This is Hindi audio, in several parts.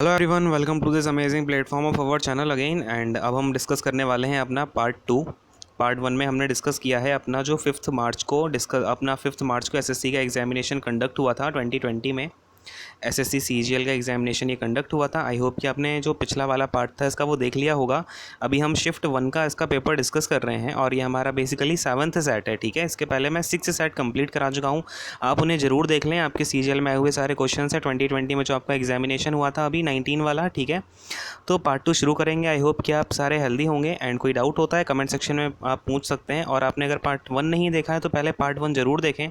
Hello everyone, welcome to this amazing platform of our channel again. And अब हम डिस्कस करने वाले हैं अपना पार्ट 2। पार्ट 1 में हमने डिस्कस किया है अपना जो 5 मार्च को एसएससी का एग्जामिनेशन कंडक्ट हुआ था 2020 में। एसएससी सीजीएल का एग्जामिनेशन ये कंडक्ट हुआ था। आई होप कि आपने जो पिछला वाला पार्ट था इसका वो देख लिया होगा। अभी हम शिफ्ट 1 का इसका पेपर डिस्कस कर रहे हैं और ये हमारा बेसिकली 7th सेट है, ठीक है। इसके पहले मैं 6 सेट कंप्लीट करा चुका हूँ। आप उन्हें ज़रूर देख लें, आपके सीजीएल में आए हुए सारे क्वेश्चन है 2020 में जो आपका एग्जामिनेशन हुआ था अभी 19 वाला, ठीक है। तो पार्ट 2 शुरू करेंगे। आई होप कि आप सारे हेल्दी होंगे। एंड कोई डाउट होता है कमेंट सेक्शन में आप पूछ सकते हैं। और आपने अगर पार्ट 1 नहीं देखा है तो पहले पार्ट 1 ज़रूर देखें,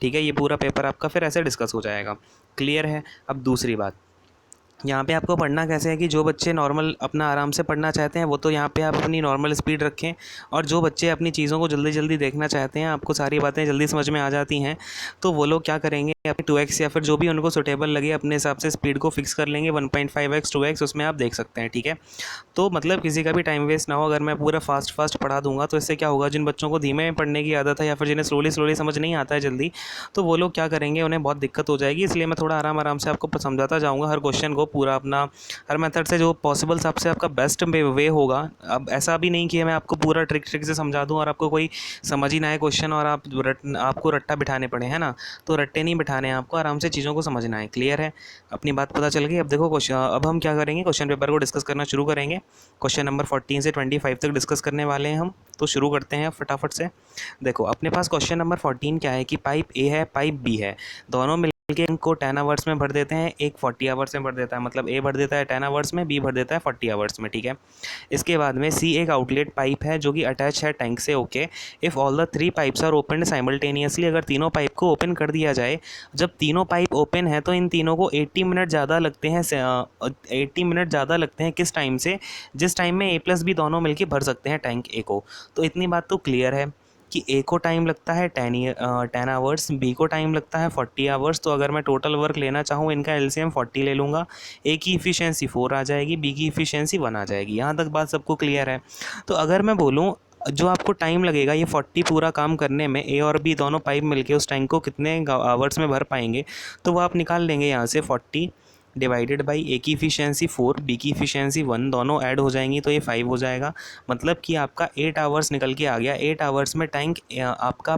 ठीक है। ये पूरा पेपर आपका फिर ऐसे डिस्कस हो जाएगा। क्लियर है। अब दूसरी बात, यहाँ पे आपको पढ़ना कैसे है कि जो बच्चे नॉर्मल अपना आराम से पढ़ना चाहते हैं वो तो यहाँ पे आप अपनी नॉर्मल स्पीड रखें, और जो बच्चे अपनी चीज़ों को जल्दी जल्दी देखना चाहते हैं, आपको सारी बातें जल्दी समझ में आ जाती हैं, तो वो लोग क्या करेंगे, अपने 2x या फिर जो भी उनको सुटेबल लगे अपने हिसाब से स्पीड को फिक्स कर लेंगे। 1.5x 2x उसमें आप देख सकते हैं, ठीक है। तो मतलब किसी का भी टाइम वेस्ट ना हो। अगर मैं पूरा फास्ट पढ़ा दूंगा तो इससे क्या होगा, जिन बच्चों को धीमे पढ़ने की आदत है या फिर जिन्हें स्लोली समझ नहीं आता है जल्दी, तो वो लोग क्या करेंगे, उन्हें बहुत दिक्कत हो जाएगी। इसलिए मैं थोड़ा आराम से आपको समझाता जाऊँगा हर क्वेश्चन को, पूरा अपना हर मेथड से जो पॉसिबल सबसे आपका बेस्ट वे होगा। अब ऐसा भी नहीं कि मैं आपको पूरा ट्रिक से समझा दूं और आपको कोई समझ ही ना आए क्वेश्चन और आपको रट्टा बिठाने पड़े, है ना। तो रट्टे नहीं बिठाने हैं आपको, आराम से चीज़ों को समझना है। क्लियर है, अपनी बात पता चल गई। अब देखो क्वेश्चन, अब हम क्या करेंगे, क्वेश्चन पेपर को डिस्कस करना शुरू करेंगे। क्वेश्चन नंबर 14 से 25 तक डिस्कस करने वाले हैं हम। तो शुरू करते हैं फटाफट से। देखो अपने पास क्वेश्चन नंबर 14 क्या है कि पाइप ए है, पाइप बी है, दोनों के इनको 10 आवर्स में भर देते हैं, एक 40 आवर्स में भर देता है। मतलब ए भर देता है 10 आवर्स में, बी भर देता है 40 आवर्स में, ठीक है। इसके बाद में सी एक आउटलेट पाइप है जो कि अटैच है टैंक से, okay. If all the 3 pipes are open simultaneously, अगर तीनों पाइप को ओपन कर दिया जाए, जब तीनों पाइप ओपन है तो इन तीनों को 80 मिनट ज़्यादा लगते हैं। 80 मिनट ज़्यादा लगते हैं किस टाइम से, जिस टाइम में ए प्लस बी दोनों मिलकर भर सकते हैं टैंक ए को। तो इतनी बात तो क्लियर है कि ए को टाइम लगता है 10 आवर्स, बी को टाइम लगता है 40 आवर्स। तो अगर मैं टोटल वर्क लेना चाहूँ, इनका एलसीएम 40 ले लूँगा, ए की इफ़िशियंसी 4 आ जाएगी, बी की इफ़िशियंसी 1 आ जाएगी। यहाँ तक बात सबको क्लियर है। तो अगर मैं बोलूँ जो आपको टाइम लगेगा ये 40 पूरा काम करने में, ए और बी दोनों पाइप मिलके उस टैंक को कितने आवर्स में भर पाएंगे, तो वो आप निकाल लेंगे यहाँ से। 40 डिवाइडेड बाई ए की इफ़िशियंसी 4, बी की इफ़िशियंसी 1, दोनों ऐड हो जाएंगी तो ये 5 हो जाएगा। मतलब कि आपका 8 आवर्स निकल के आ गया। 8 आवर्स में टैंक आपका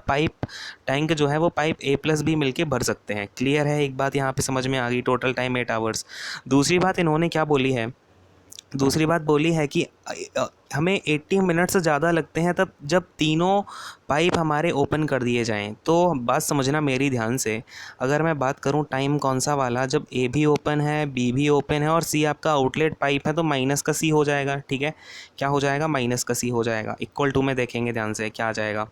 टैंक जो है वो पाइप ए प्लस बी मिलके भर सकते हैं। क्लियर है, एक बात यहाँ पे समझ में आ गई, टोटल टाइम 8 आवर्स। दूसरी बात इन्होंने क्या बोली है, दूसरी बात बोली है कि हमें 80 मिनट से ज़्यादा लगते हैं तब जब तीनों पाइप हमारे ओपन कर दिए जाएं। तो बात समझना मेरी ध्यान से। अगर मैं बात करूं टाइम कौन सा वाला, जब ए भी ओपन है, बी भी ओपन है और सी आपका आउटलेट पाइप है, तो माइनस का सी हो जाएगा, ठीक है। क्या हो जाएगा, माइनस का सी हो जाएगा। इक्वल टू में देखेंगे ध्यान से क्या आ जाएगा।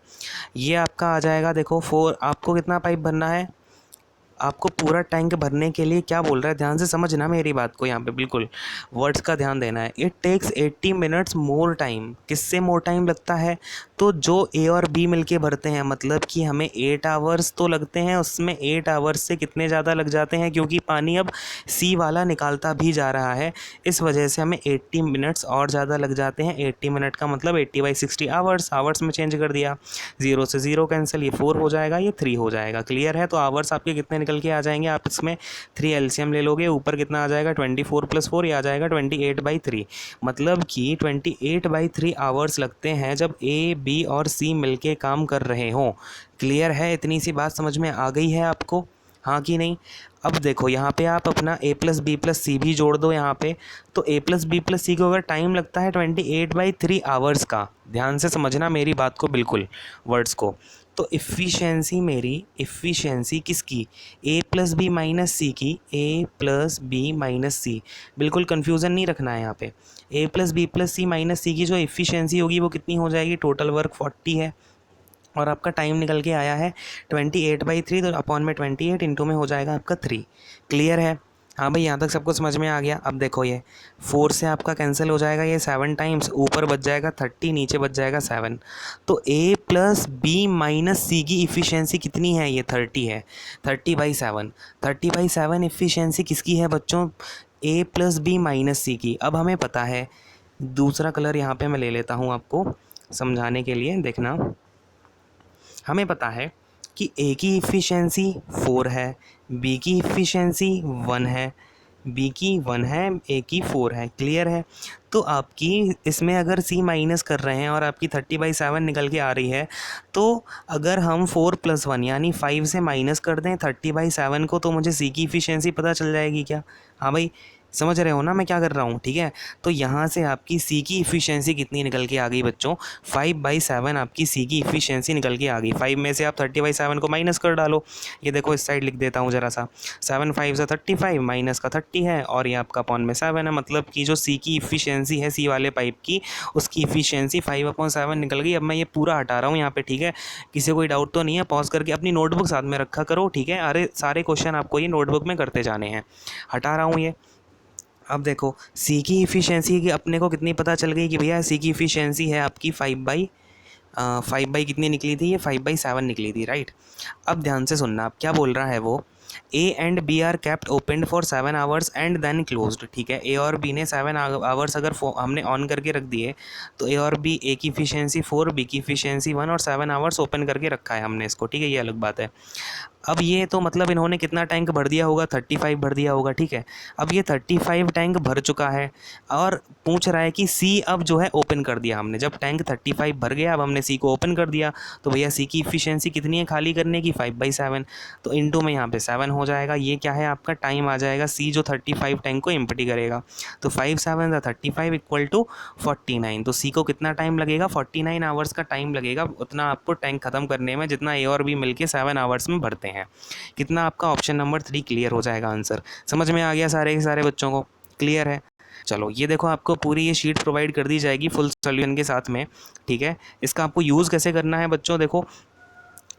ये आपका आ जाएगा, देखो 4। आपको कितना पाइप भरना है, आपको पूरा टैंक भरने के लिए क्या बोल रहा है, ध्यान से समझना मेरी बात को, यहाँ पे बिल्कुल वर्ड्स का ध्यान देना है। It takes 80 minutes more time. किससे मोर टाइम लगता है, तो जो ए और बी मिलके भरते हैं, मतलब कि हमें 8 आवर्स तो लगते हैं, उसमें 8 आवर्स से कितने ज़्यादा लग जाते हैं, क्योंकि पानी अब सी वाला निकालता भी जा रहा है, इस वजह से हमें 80 मिनट्स और ज़्यादा लग जाते हैं। 80 मिनट का मतलब 80/60 आवर्स, आवर्स में चेंज कर दिया, 0 से 0 कैंसिल, ये 4 हो जाएगा, ये 3 हो जाएगा। क्लियर है। तो आवर्स आपके कितने निकल के आ जाएंगे, आप इसमें 3 एलसीएम ले लोगे, ऊपर कितना आ जाएगा 24 + 4, ये आ जाएगा 28/3। मतलब कि 28/3 आवर्स लगते हैं जब ए बी और सी मिलके काम कर रहे हों। क्लियर है, इतनी सी बात समझ में आ गई है आपको, हाँ कि नहीं। अब देखो यहाँ पे आप अपना a + b + c भी जोड़ दो यहाँ पे, तो a + b + c को अगर टाइम लगता है 28/3 आवर्स का, ध्यान से समझना मेरी बात को बिल्कुल, वर्ड्स को। तो इफ़िशेंसी मेरी, इफ़िशेंसी किसकी, a + b - c की, a + b - c, बिल्कुल कन्फ्यूज़न नहीं रखना है यहाँ पे। a + b + c - c की जो इफ़िशेंसी होगी वो कितनी हो जाएगी, टोटल वर्क 40 है और आपका टाइम निकल के आया है 28/3, तो अपॉन में 28 इंटू में हो जाएगा आपका 3। क्लियर है, हाँ भाई, यहाँ तक सबको समझ में आ गया। अब देखो ये 4 से आपका कैंसिल हो जाएगा, ये 7 टाइम्स, ऊपर बच जाएगा 30, नीचे बच जाएगा 7। तो a + b - c की इफ़िशेंसी कितनी है, ये 30 है, 30/7। 30/7 इफ़िशेंसी किसकी है बच्चों, a + b - c की। अब हमें पता है, दूसरा कलर यहाँ पे मैं ले लेता हूँ आपको समझाने के लिए, देखना। हमें पता है कि ए की इफ़िशेंसी 4 है, बी की इफ़िशेंसी 1 है, बी की 1 है, ए की 4 है, क्लियर है। तो आपकी इसमें अगर सी माइनस कर रहे हैं और आपकी 30/7 निकल के आ रही है, तो अगर हम 4 + 1 यानी 5 से माइनस कर दें 30/7 को, तो मुझे सी की इफ़िशियंसी पता चल जाएगी क्या? हाँ भाई, समझ रहे हो ना मैं क्या कर रहा हूँ, ठीक है। तो यहाँ से आपकी सी की इफ़िशियंसी कितनी निकल के आ गई बच्चों, 5/7 आपकी सी की इफ़िशियंसी निकल के आ गई। 5 में से आप 30/7 को माइनस कर डालो। ये देखो इस साइड लिख देता हूँ ज़रा सा, 7 5 से 35, माइनस का 30 है और ये आपका अपॉन में 7 है। मतलब कि जो सी की इफ़िशियंसी है सी वाले पाइप की, उसकी इफ़िशियंसी 5/7 निकल गई। अब मैं ये पूरा हटा रहा हूँ यहाँ पे, ठीक है। किसी को कोई डाउट तो नहीं है? पॉज करके अपनी नोटबुक साथ में रखा करो, ठीक है। अरे सारे क्वेश्चन आपको ये नोटबुक में करते जाने हैं। हटा रहा हूँ ये। अब देखो सी की इफ़िशियंसी की अपने को कितनी पता चल गई कि भैया सी की इफ़िशियंसी है आपकी 5 बाई कितनी निकली थी, ये 5/7 निकली थी, राइट। अब ध्यान से सुनना, अब क्या बोल रहा है वो, A and B are kept open for 7 hours and then closed, ठीक है। ए और बी ने 7 आवर्स अगर हमने ऑन करके रख दिए, तो ए और बी, ए की इफ़िशियंसी 4, बी की इफ़िशियंसी 1 और 7 आवर्स ओपन करके रखा है हमने इसको, ठीक है। ये अलग बात है। अब ये तो मतलब इन्होंने कितना टैंक भर दिया होगा, 35 भर दिया होगा, ठीक है। अब ये 35 टैंक भर चुका है और पूछ रहा है कि सी अब जो है ओपन कर दिया हमने। जब टैंक 35 भर गया, अब हमने सी को ओपन कर दिया, तो भैया सी की इफ़िशियंसी कितनी है खाली करने की, 5/7। तो इंटू में यहाँ पे 7 हो जाएगा। ये क्या है आपका टाइम आ जाएगा, सी जो 35 टैंक को एम्प्टी करेगा। तो 5 7 35 इक्वल टू 49। तो सी को कितना टाइम लगेगा, 49 आवर्स का टाइम लगेगा, उतना आपको टैंक ख़त्म करने में जितना ए और बी मिलके 7 आवर्स में भरते हैं। कितना आपका ऑप्शन नंबर 3 क्लियर हो जाएगा आंसर। समझ में आ गया सारे के सारे बच्चों को, क्लियर है। चलो ये देखो आपको पूरी ये शीट प्रोवाइड कर दी जाएगी फुल सॉल्यूशन के साथ में, ठीक है। इसका आपको यूज़ कैसे करना है बच्चों, देखो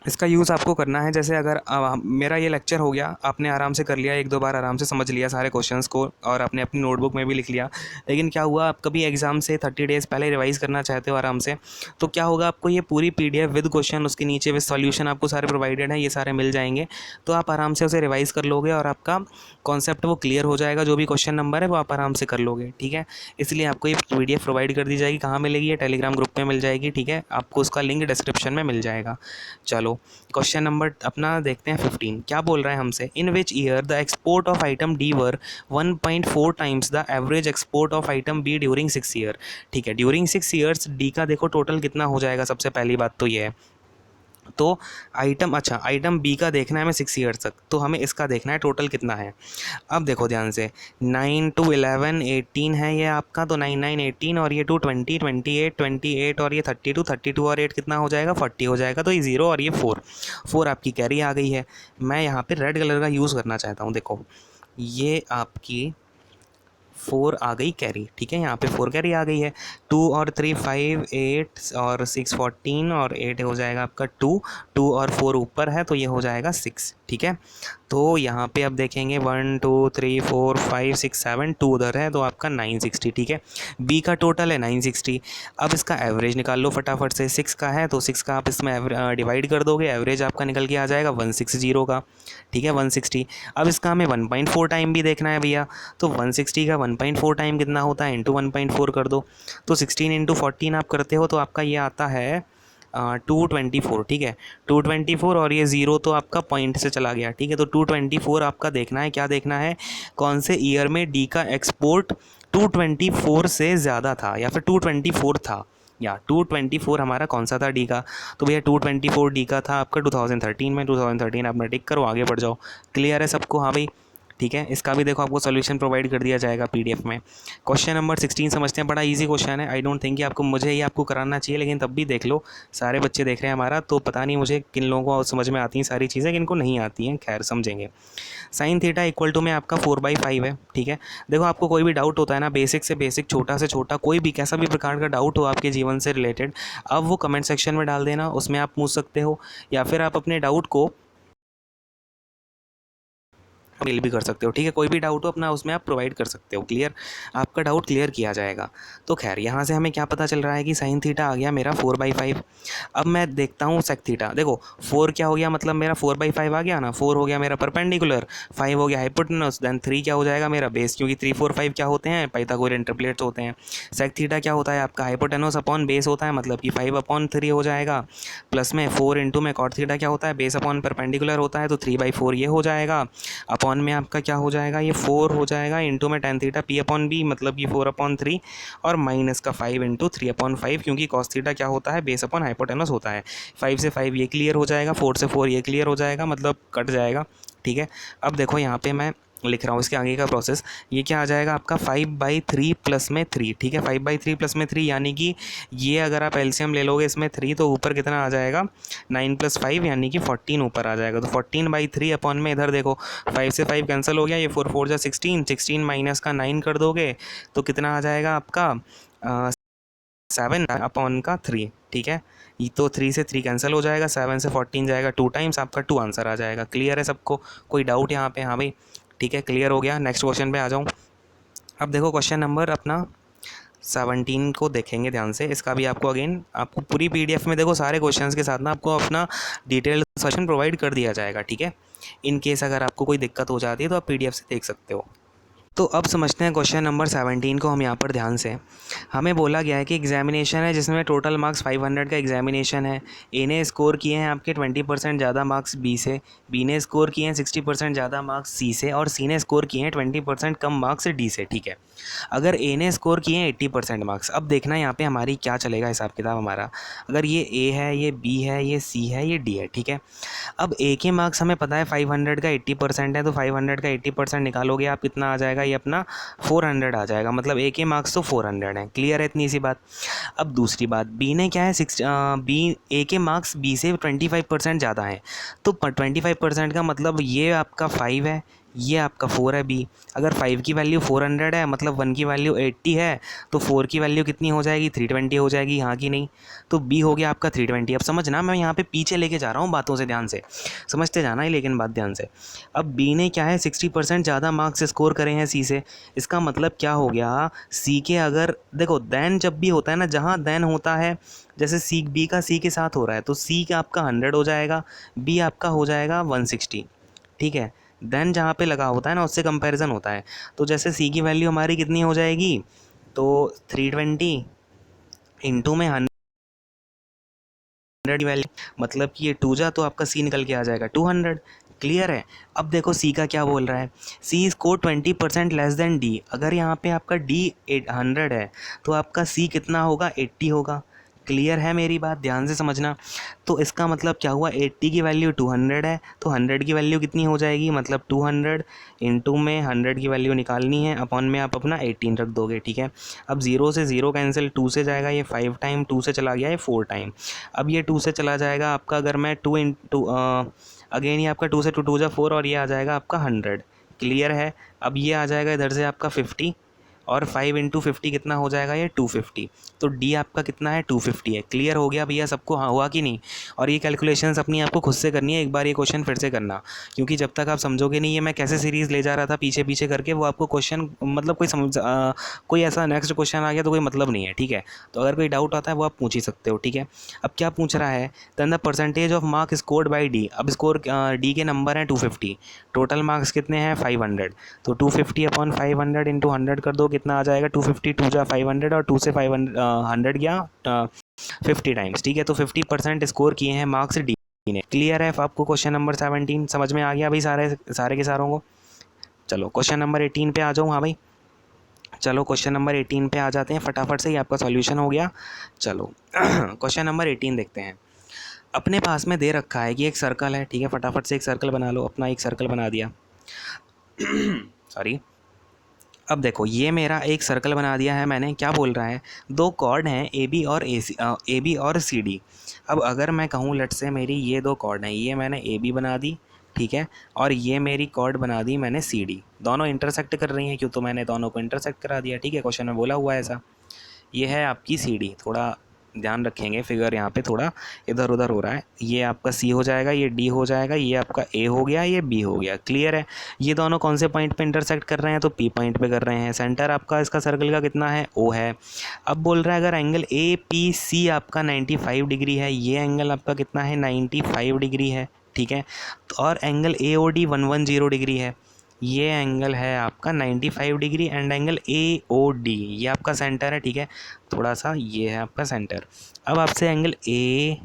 इसका यूज़ आपको करना है, जैसे अगर मेरा ये लेक्चर हो गया, आपने आराम से कर लिया, 1-2 बार आराम से समझ लिया सारे क्वेश्चंस को और आपने अपनी नोटबुक में भी लिख लिया। लेकिन क्या हुआ, आप कभी एग्ज़ाम से 30 डेज़ पहले रिवाइज़ करना चाहते हो आराम से, तो क्या होगा, आपको ये पूरी पीडीएफ विद क्वेश्चन, उसके नीचे विद सॉल्यूशन आपको सारे प्रोवाइडेड हैं, ये सारे मिल जाएंगे। तो आप आराम से उसे रिवाइज़ कर लोगे और आपका कॉन्सेप्ट वो क्लियर हो जाएगा। जो भी क्वेश्चन नंबर है वो आप आराम से कर लोगे, ठीक है। इसलिए आपको ये पीडीएफ प्रोवाइड कर दी जाएगी। कहाँ मिलेगी, ये टेलीग्राम ग्रुप में मिल जाएगी, ठीक है। आपको उसका लिंक डिस्क्रिप्शन में मिल जाएगा। चलो क्वेश्चन नंबर अपना देखते हैं 15। क्या बोल रहा है हमसे, in which year the export of item D were 1.4 times the average export of item B during 6 year, ठीक है। ड्यूरिंग 6 ईयर्स डी का देखो टोटल कितना हो जाएगा, सबसे पहली बात तो ये है। तो आइटम, अच्छा आइटम बी का देखना है हमें 6 ईयर्स तक, तो हमें इसका देखना है टोटल कितना है। अब देखो ध्यान से, 9 to 11 18 है ये आपका, तो 9 9 18 और ये 2 20 28 28 और ये 32 32 और 8 कितना हो जाएगा, 40 हो जाएगा। तो ये 0 और ये 4 आपकी कैरी आ गई है। मैं यहाँ पे रेड कलर का यूज़ करना चाहता हूँ, देखो ये आपकी 4 आ गई कैरी, ठीक है। यहाँ पे 4 कैरी आ गई है। 2 और 3 5 8 और 6 14 और 8 हो जाएगा आपका 2 2 और 4 ऊपर है, तो ये हो जाएगा 6, ठीक है। तो यहाँ पे अब देखेंगे 1 2 3 4 5 6 7 2 उधर है, तो आपका 960, ठीक है। बी का टोटल है 960। अब इसका एवरेज निकाल लो फटाफट से, 6 का है तो 6 का आप इसमें डिवाइड कर दोगे, एवरेज आपका निकल के आ जाएगा 160 का, ठीक है 160। अब इसका हमें 1.4 टाइम भी देखना है भैया, तो 160 का 1.4 टाइम कितना होता है, इंटू 1.4 कर दो। तो 16 इंटू 14 आप करते हो तो आपका ये आता है 224, ठीक है 224। और ये 0 तो आपका पॉइंट से चला गया, ठीक है। तो 224 आपका देखना है, क्या देखना है, कौन से ईयर में डी का एक्सपोर्ट 224 से ज़्यादा था या फिर 224 था, या 224 हमारा कौन सा था डी का। तो भैया 224 डी का था आपका 2013 में। 2013 आपने टिक करो, आगे बढ़ जाओ। क्लियर है सबको, हाँ भाई, ठीक है। इसका भी देखो आपको सॉल्यूशन प्रोवाइड कर दिया जाएगा पीडीएफ में। क्वेश्चन नंबर 16 समझते हैं, बड़ा इजी क्वेश्चन है। आई डोंट थिंक कि आपको मुझे ही आपको कराना चाहिए, लेकिन तब भी देख लो, सारे बच्चे देख रहे हैं हमारा, तो पता नहीं मुझे किन लोगों को समझ में आती हैं सारी चीज़ें, किन को नहीं आती हैं, खैर समझेंगे। साइन थीटा इक्वल टू में आपका 4/5 है, ठीक है। देखो आपको कोई भी डाउट होता है ना, बेसिक से बेसिक, छोटा से छोटा, कोई भी कैसा भी प्रकार का डाउट हो आपके जीवन से रिलेटेड, अब वो कमेंट सेक्शन में डाल देना, उसमें आप पूछ सकते हो, या फिर आप अपने डाउट को मेल भी कर सकते हो, ठीक है। कोई भी डाउट हो अपना उसमें आप प्रोवाइड कर सकते हो, क्लियर, आपका डाउट क्लियर किया जाएगा। तो खैर यहाँ से हमें क्या पता चल रहा है कि साइन थीटा आ गया मेरा 4/5। अब मैं देखता हूँ सेक थीटा, देखो 4 क्या हो गया, मतलब मेरा 4/5 आ गया ना, 4 हो गया मेरा परपेंडिकुलर, 5 हो गया हाइपोटेनस, देन 3 क्या हो जाएगा मेरा बेस, क्योंकि 3 4 5 क्या होते हैं, पाइथागोरियन ट्रिपलेट्स होते हैं। सेक थीटा क्या होता है आपका, हाइपोटेनस अपॉन बेस होता है, मतलब कि 5/3 हो जाएगा, प्लस में 4 इंटू में कॉट थीटा क्या होता है, बेस अपॉन परपेंडिकुलर होता है, तो 3/4 ये हो जाएगा, अपॉन अपॉन में आपका क्या हो जाएगा, ये 4 हो जाएगा, इंटू में tan theta P upon B, मतलब ये 4/3 और माइनस का 5 इंटू 3/5, क्योंकि cos थीटा क्या होता है, बेस अपॉन हाइपोटेनस होता है। 5 से 5 ये क्लियर हो जाएगा, 4 से 4 ये क्लियर हो जाएगा, मतलब कट जाएगा। ठीक है, अब देखो यहाँ पे मैं लिख रहा हूँ इसके आगे का प्रोसेस। ये क्या आ जाएगा आपका 5/3 प्लस में 3। ठीक है, 5/3 प्लस में 3 यानी कि ये अगर आप एलसीएम ले लोगे इसमें 3 तो ऊपर कितना आ जाएगा, 9 + 5 यानी कि 14 ऊपर आ जाएगा। तो 14/3 अपॉन में इधर देखो 5 से 5 कैंसिल हो गया, ये 4 4 जा 16, 16 माइनस का 9 कर दोगे तो कितना आ जाएगा आपका 7/3। ठीक है, ये तो 3 से 3 कैंसिल हो जाएगा, 7 से 14 जाएगा 2 टाइम्स, आपका 2 आंसर आ जाएगा। क्लियर है सबको, कोई डाउट यहाँ पे? हाँ भाई ठीक है, क्लियर हो गया। नेक्स्ट क्वेश्चन पे आ जाऊँ। अब देखो क्वेश्चन नंबर अपना 17 को देखेंगे ध्यान से। इसका भी आपको अगेन आपको पूरी पीडीएफ में देखो सारे क्वेश्चंस के साथ ना आपको अपना डिटेल सेशन प्रोवाइड कर दिया जाएगा। ठीक है, इन केस अगर आपको कोई दिक्कत हो जाती है तो आप पीडीएफ से देख सकते हो। तो अब समझते हैं क्वेश्चन नंबर 17 को हम यहाँ पर ध्यान से। हमें बोला गया है कि एग्जामिनेशन है जिसमें टोटल मार्क्स 500 का एग्जामिनेशन है। ए ने स्कोर किए हैं आपके 20% ज़्यादा मार्क्स बी से, बी ने स्कोर किए हैं 60% ज़्यादा मार्क्स सी से, और सी ने स्कोर किए हैं 20% कम मार्क्स डी से। ठीक है, अगर ए ने स्कोर किए हैं 80% मार्क्स, अब देखना यहाँ पे हमारी क्या चलेगा हिसाब किताब हमारा। अगर ये ए है, ये बी है, ये सी है, ये डी है। ठीक है, अब ए के मार्क्स हमें पता है 500 का 80% है, तो 500 का 80% निकालोगे आप कितना आ जाएगा, ये अपना 400 आ जाएगा, मतलब ए के मार्क्स तो 400 है। क्लियर है इतनी सी बात। अब दूसरी बात, बी ने क्या है बी ए के मार्क्स बी से 25% ज़्यादा हैं, तो 25% का मतलब ये आपका 5 है, ये आपका 4 है बी। अगर 5 की वैल्यू 400 है, मतलब 1 की वैल्यू 80 है, तो 4 की वैल्यू कितनी हो जाएगी, 320 हो जाएगी, हाँ कि नहीं? तो बी हो गया आपका 320। अब समझना, मैं यहाँ पे पीछे लेके जा रहा हूँ बातों से, ध्यान से समझते जाना ही, लेकिन बात ध्यान से। अब बी ने क्या है 60% ज़्यादा मार्क्स स्कोर करे हैं सी से, इसका मतलब क्या हो गया, सी के अगर देखो दैन जब भी होता है ना, जहाँ दैन होता है, जैसे सी बी का सी के साथ हो रहा है, तो सी का आपका 100 हो जाएगा, बी आपका हो जाएगा 160। ठीक है, देन जहाँ पे लगा होता है ना उससे कंपैरिजन होता है। तो जैसे सी की वैल्यू हमारी कितनी हो जाएगी, तो 320 इंटू में 100 की वैल्यू, मतलब कि ये 2 जा तो आपका सी निकल के आ जाएगा 200। क्लियर है। अब देखो सी का क्या बोल रहा है, सी स्कोर 20% लेस देन डी। अगर यहाँ पे आपका डी 100 है तो आपका सी कितना होगा, 80 होगा। क्लियर है मेरी बात, ध्यान से समझना। तो इसका मतलब क्या हुआ, 80 की वैल्यू 200 है, तो 100 की वैल्यू कितनी हो जाएगी, मतलब 200 इंटू में 100 की वैल्यू निकालनी है, अपॉन में आप अपना 18 रख दोगे। ठीक है, अब 0 से 0 कैंसिल, 2 से जाएगा ये 5 टाइम, 2 से चला गया ये 4 टाइम। अब ये 2 से चला जाएगा आपका, अगर मैं 2 इंटू अगेन ये आपका 2 से 2 2 जा 4, और ये आ जाएगा आपका 100। क्लियर है। अब ये आ जाएगा इधर से आपका 50, और 5 इंटू 50 कितना हो जाएगा, ये 250। तो डी आपका कितना है, 250 है। क्लियर हो गया भैया सबको, हाँ हुआ कि नहीं? और ये कैलकुलेशंस अपनी आपको खुद से करनी है, एक बार ये क्वेश्चन फिर से करना, क्योंकि जब तक आप समझोगे नहीं ये मैं कैसे सीरीज़ ले जा रहा था पीछे पीछे करके, वो आपको क्वेश्चन मतलब कोई ऐसा नेक्स्ट क्वेश्चन आ गया तो कोई मतलब नहीं है। ठीक है, तो अगर कोई डाउट आता है वो आप पूछ ही सकते हो। ठीक है, अब क्या पूछ रहा है, then the percentage of mark scored by D. अब स्कोर डी के नंबर हैं 250, टोटल मार्क्स कितने हैं 500, तो 250 अपॉन 500 इंटू 100 कर दो, कितना आ जाएगा 250, 2 जा 500, और 2 से 500 गया 50 टाइम्स। ठीक है, तो 50% स्कोर किए हैं मार्क्स डी ने। क्लियर है आपको क्वेश्चन नंबर 17 समझ में आ गया भाई सारे सारे के सारों को? चलो क्वेश्चन नंबर 18 पे आ जाऊँ। हाँ भाई चलो क्वेश्चन नंबर 18 पे आ जाते हैं, फटाफट से ही आपका सॉल्यूशन हो गया। चलो क्वेश्चन नंबर 18 देखते हैं। अपने पास में दे रखा है कि एक सर्कल है, ठीक है, फटाफट से एक सर्कल बना लो। अपना एक सर्कल बना दिया सॉरी। अब देखो ये मेरा एक सर्कल बना दिया है मैंने। क्या बोल रहा है, दो कॉर्ड हैं ए बी और सी डी। अब अगर मैं कहूँ लेट से मेरी ये दो कॉर्ड हैं, ये मैंने ए बी बना दी, ठीक है, और ये मेरी कॉर्ड बना दी मैंने सी डी। दोनों इंटरसेक्ट कर रही हैं, क्यों, तो मैंने दोनों को इंटरसेक्ट करा दिया। ठीक है, क्वेश्चन में बोला हुआ है ऐसा। ये है आपकी सी डी, थोड़ा ध्यान रखेंगे, फिगर यहाँ पे थोड़ा इधर उधर हो रहा है। ये आपका सी हो जाएगा, ये डी हो जाएगा, ये आपका ए हो गया, ये बी हो गया। क्लियर है। ये दोनों कौन से पॉइंट पे इंटरसेक्ट कर रहे हैं, तो पी पॉइंट पे कर रहे हैं। सेंटर आपका इसका सर्कल का कितना है, ओ है। अब बोल रहा है अगर एंगल ए पी सी आपका 95 डिग्री है, ये एंगल आपका कितना है 95 डिग्री है, ठीक है, और angle A O D 110 degree है। ये एंगल है आपका 95 degree, and angle A O D ये आपका सेंटर है, ठीक है, थोड़ा सा ये है आपका सेंटर। अब आपसे एंगल ए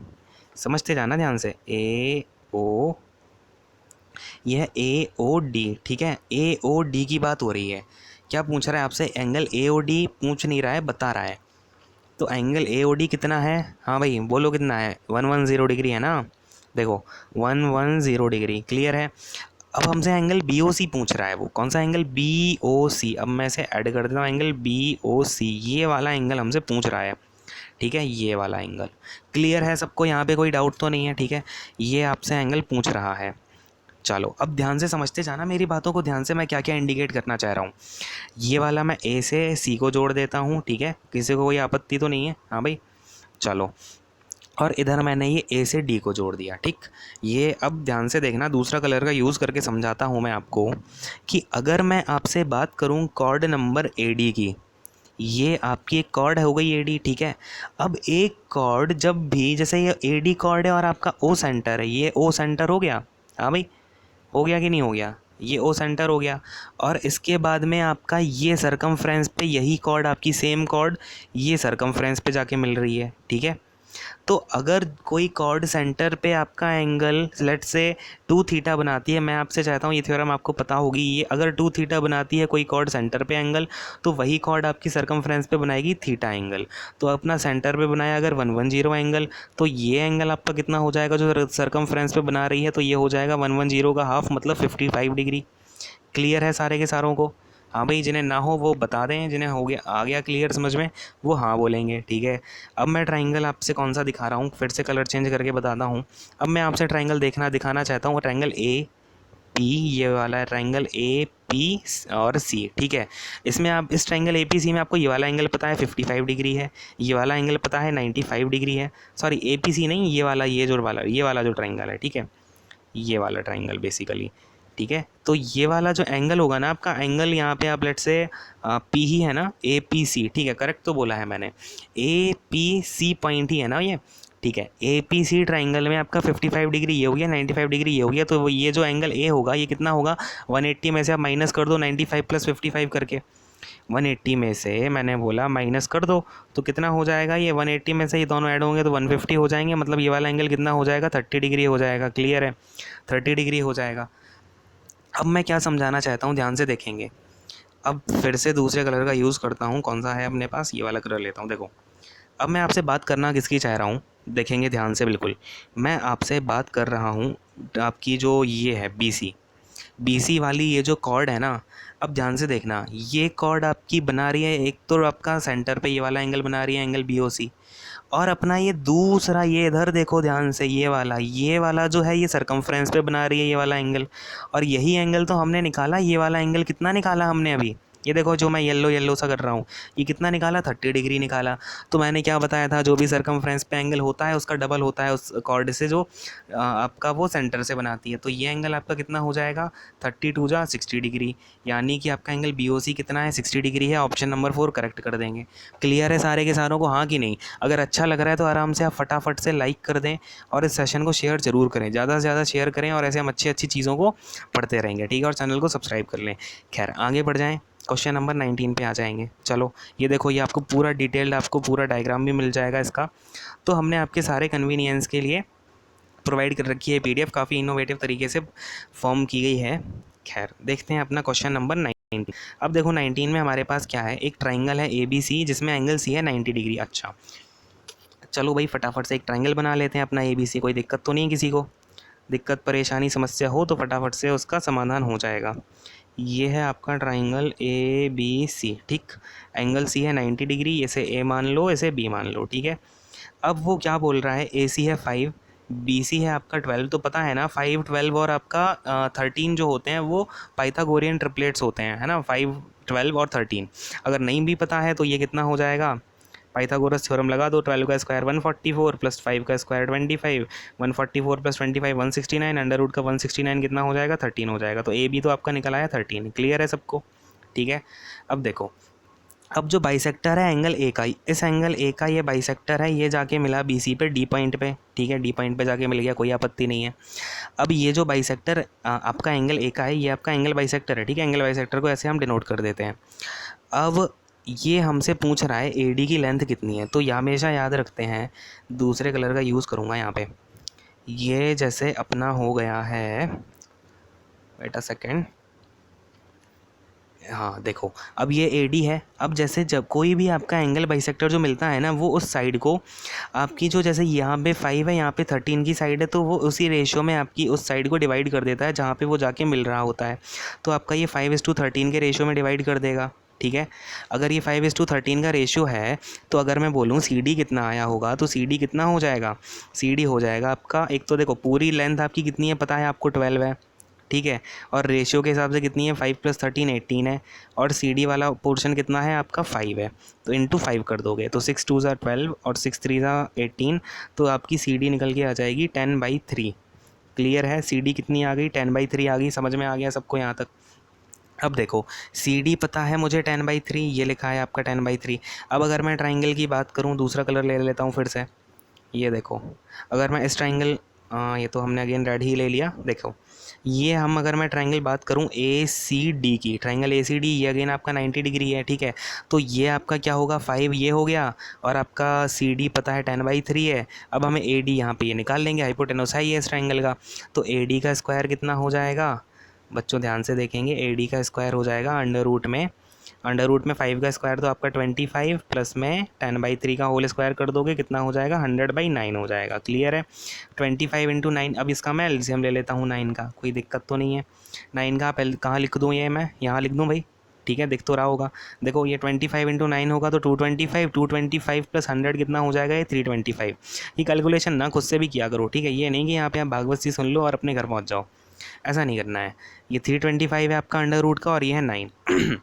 समझते जाना ध्यान से, ए ओ ये है ए ओ डी, ठीक है, ए ओ डी की बात हो रही है। क्या पूछ रहा है आपसे? एंगल ए ओ डी पूछ नहीं रहा है, बता रहा है। तो एंगल ए ओ डी कितना है? हाँ भाई बोलो कितना है? 110 डिग्री है ना। देखो 110 डिग्री, क्लियर है। अब हमसे एंगल बी ओ सी पूछ रहा है। वो कौन सा एंगल? बी ओ सी। अब मैं इसे ऐड कर देता हूँ, एंगल बी ओ सी, ये वाला एंगल हमसे पूछ रहा है, ठीक है, ये वाला एंगल। क्लियर है सबको? यहाँ पे कोई डाउट तो नहीं है? ठीक है, ये आपसे एंगल पूछ रहा है। चलो अब ध्यान से समझते जाना मेरी बातों को, ध्यान से मैं क्या क्या इंडिकेट करना चाह रहा हूँ। ये वाला मैं ए से सी को जोड़ देता हूँ, ठीक है, किसी को कोई आपत्ति तो नहीं है? हाँ भाई चलो। और इधर मैंने ये ए से डी को जोड़ दिया, ठीक। ये अब ध्यान से देखना, दूसरा कलर का यूज़ करके समझाता हूँ मैं आपको कि अगर मैं आपसे बात करूँ कॉर्ड नंबर ए डी की, ये आपकी एक कॉर्ड हो गई ए डी, ठीक है। अब एक कॉर्ड जब भी, जैसे ये ए डी कॉर्ड है और आपका ओ सेंटर है, ये ओ सेंटर हो गया, हाँ भाई हो गया कि नहीं हो गया? ये ओ सेंटर हो गया। और इसके बाद में आपका ये सरकमफ्रेंस पे यही कॉर्ड, आपकी सेम कॉर्ड ये सरकमफ्रेंस पे जाके मिल रही है, ठीक है। तो अगर कोई कॉर्ड सेंटर पे आपका एंगल लेट से 2 थीटा बनाती है, मैं आपसे चाहता हूँ ये थ्योरम आपको पता होगी, ये अगर 2 थीटा बनाती है कोई कॉर्ड सेंटर पे एंगल, तो वही कॉर्ड आपकी सरकमफ्रेंस पे बनाएगी थीटा एंगल। तो अपना सेंटर पे बनाया अगर 110 एंगल, तो ये एंगल आपका कितना हो जाएगा जो सरकमफ्रेंस पे बना रही है? तो ये हो जाएगा 110 का हाफ, मतलब 55 डिग्री। क्लियर है सारे के सारों को? हाँ भाई, जिन्हें ना हो वो बता दें, जिन्हें हो गया आ गया क्लियर समझ में वो हाँ बोलेंगे, ठीक है। अब मैं ट्राइंगल आपसे कौन सा दिखा रहा हूँ, फिर से कलर चेंज करके बताता हूँ। अब मैं आपसे ट्राइंगल दिखाना चाहता हूँ, ट्राइंगल ए पी, ये वाला है ट्राइंगल ए पी और सी, ठीक है। इसमें आप इस ट्राइंगल ए पी सी में आपको ये वाला एंगल पता है 55 डिग्री है, ये वाला एंगल पता है 95 डिग्री है। सॉरी ए पी सी नहीं, ये वाला, ये वाला जो ट्राइंगल है, ठीक है, ये वाला ट्राइंगल बेसिकली, ठीक है। तो ये वाला जो एंगल होगा ना आपका, एंगल यहाँ पे आप लेट से पी ही है ना, ए पी सी, ठीक है, करेक्ट तो बोला है मैंने, ए पी सी पॉइंट ही है ना ये, ठीक है। ए पी सी ट्राइंगल में आपका 55 डिग्री ये हो गया, 95 डिग्री ये हो गया, तो ये जो एंगल ए होगा ये कितना होगा? 180 में से आप माइनस कर दो 95 प्लस 55 करके, 180 में से मैंने बोला माइनस कर दो, तो कितना हो जाएगा? ये 180 में से ये दोनों ऐड होंगे तो 150 हो जाएंगे, मतलब ये वाला एंगल कितना हो जाएगा? 30 डिग्री हो जाएगा। क्लियर है? 30 डिग्री हो जाएगा। अब मैं क्या समझाना चाहता हूँ, ध्यान से देखेंगे। अब फिर से दूसरे कलर का यूज़ करता हूँ, कौन सा है अपने पास, ये वाला कलर लेता हूँ। देखो अब मैं आपसे बात करना किसकी चाह रहा हूँ, देखेंगे ध्यान से बिल्कुल। मैं आपसे बात कर रहा हूँ आपकी जो ये है बी सी, बीसी वाली ये जो कॉर्ड है ना, अब ध्यान से देखना, ये कॉर्ड आपकी बना रही है, एक तो आपका सेंटर पे ये वाला एंगल बना रही है, एंगल बी ओ सी। और अपना ये दूसरा, ये इधर देखो ध्यान से, ये वाला जो है ये सरकमफ्रेंस पे बना रही है ये वाला एंगल। और यही एंगल तो हमने निकाला, ये वाला एंगल कितना निकाला हमने अभी? ये देखो जो मैं येलो येलो सा कर रहा हूँ, ये कितना निकाला? 30 डिग्री निकाला। तो मैंने क्या बताया था, जो भी सरकमफ्रेंस पे एंगल होता है उसका डबल होता है उस कॉर्ड से जो आपका वो सेंटर से बनाती है। तो ये एंगल आपका कितना हो जाएगा? 32 जा 60 डिग्री, यानी कि आपका एंगल बी ओ सी कितना है? 60 डिग्री है। ऑप्शन नंबर 4 करेक्ट कर देंगे। क्लियर है सारे के सारों को, हाँ कि नहीं? अगर अच्छा लग रहा है तो आराम से आप फटाफट से लाइक कर दें और इस सेशन को शेयर ज़रूर करें, ज़्यादा से ज़्यादा शेयर करें, और ऐसे हम अच्छी अच्छी चीज़ों को पढ़ते रहेंगे, ठीक है। और चैनल को सब्सक्राइब कर लें। खैर आगे बढ़ जाएँ, क्वेश्चन नंबर 19 पे आ जाएंगे। चलो ये देखो, ये आपको पूरा डिटेल्ड, आपको पूरा डायग्राम भी मिल जाएगा इसका। तो हमने आपके सारे कन्वीनियंस के लिए प्रोवाइड कर रखी है पीडीएफ, काफ़ी इनोवेटिव तरीके से फॉर्म की गई है। खैर देखते हैं अपना क्वेश्चन नंबर 19। अब देखो 19 में हमारे पास क्या है, एक ट्राइंगल है ए बी सी जिसमें एंगल सी है 90 डिग्री। अच्छा चलो भाई फटाफट से एक ट्राइंगल बना लेते हैं अपना ए बी सी। कोई दिक्कत तो नहीं है किसी को? दिक्कत परेशानी समस्या हो तो फटाफट से उसका समाधान हो जाएगा। ये है आपका ट्राइंगल ए बी सी, ठीक। एंगल सी है 90 डिग्री, इसे ए मान लो, इसे बी मान लो, ठीक है। अब वो क्या बोल रहा है, ए सी है 5, बी सी है आपका 12, तो पता है ना 5 12 और आपका 13 जो होते हैं वो पाइथागोरियन ट्रिपलेट्स होते हैं, है ना, 5 12 और 13। अगर नहीं भी पता है तो ये कितना हो जाएगा, पाइथागोरस थ्योरम लगा दो, 12 का स्क्वायर 144 प्लस 5 का स्क्वायर 25, 144 प्लस 25 169, अंडर रूट का 169 कितना हो जाएगा, 13 हो जाएगा। तो ए बी तो आपका निकल आया 13। क्लियर है सबको? ठीक है। अब देखो, अब जो बाइसेक्टर है एंगल ए का, इस एंगल ए का ये बाइसेक्टर है, ये जाके मिला बी सी पे डी पॉइंट पे, ठीक है, डी पॉइंट पे जाके मिल गया, कोई आपत्ति नहीं है। अब ये जो बाइसेक्टर आपका एंगल ए का है, ये आपका एंगल बाइसेक्टर है, ठीक है। एंगल बाइसेक्टर को ऐसे हम डिनोट कर देते हैं। अब ये हमसे पूछ रहा है ए डी की लेंथ कितनी है, तो हमेशा याद रखते हैं, दूसरे कलर का यूज़ करूँगा यहाँ पे। ये जैसे अपना हो गया है वेट अ सेकेंड। हाँ देखो, अब ये ए डी है। अब जैसे जब कोई भी आपका एंगल बाइसेक्टर जो मिलता है ना, वो उस साइड को आपकी जो, जैसे यहाँ पे 5 है, यहाँ पे 13 की साइड है, तो वो उसी रेशियो में आपकी उस साइड को डिवाइड कर देता है जहाँ पे वो जाके मिल रहा होता है। तो आपका ये 5:13 के रेशियो में डिवाइड कर देगा। ठीक है, अगर ये 5:13 का रेशियो है, तो अगर मैं बोलूँ सी डी कितना आया होगा, तो सी डी कितना हो जाएगा, सी डी हो जाएगा आपका, एक तो देखो पूरी लेंथ आपकी कितनी है पता है आपको, 12 है। ठीक है, और रेशियो के हिसाब से कितनी है, 5 + 13 18 है, और सी डी वाला पोर्शन कितना है आपका, 5 है। तो इंटू 5 कर दोगे तो 6 2 ज़ा 12 और 6 3 ज़ा 18, तो आपकी सी डी निकल के आ जाएगी 10/3। क्लियर है, सी डी कितनी आ गई, 10/3 आ गई। समझ में आ गया सबको यहाँ तक? अब देखो, सी डी पता है मुझे 10/3, ये लिखा है आपका 10/3। अब अगर मैं ट्राइंगल की बात करूँ, दूसरा कलर ले लेता हूँ फिर से। ये देखो, अगर मैं इस ट्राइंगल, ये तो हमने अगेन रेड ही ले लिया। देखो, ये हम, अगर मैं ट्राइंगल बात करूँ ए सी डी की, ट्राइंगल ए सी डी, ये अगेन आपका 90 डिग्री है। ठीक है, तो ये आपका क्या होगा, 5 ये हो गया, और आपका सी डी पता है 10/3 है। अब हमें ए डी यहाँ पे ये निकाल लेंगे, हाइपोटेनस है ये इस ट्राइंगल का। तो ए डी का स्क्वायर कितना हो जाएगा, बच्चों ध्यान से देखेंगे, ए डी का स्क्वायर हो जाएगा अंडर रूट में 5 का स्क्वायर तो आपका 25, प्लस में 10/3 का होल स्क्वायर कर दोगे, कितना हो जाएगा, 100/9 हो जाएगा। क्लियर है, 25 × 9। अब इसका मैं एलसीएम ले लेता हूँ 9 का, कोई दिक्कत तो नहीं है। 9 का कहाँ लिख दूँ, ये मैं यहाँ लिख दूँ भाई? ठीक है, दिख तो रहा होगा। देखो, ये 25 × 9 होगा तो 225 + 100 कितना हो जाएगा, ये 325। ये कैलकुलेशन ना खुद से भी किया करो। ठीक है, ये नहीं कि यहाँ पे आप भागवत सी सुन लो और अपने घर पहुँच जाओ, ऐसा नहीं करना है। ये 325 है आपका अंडर रूट का, और ये है 9।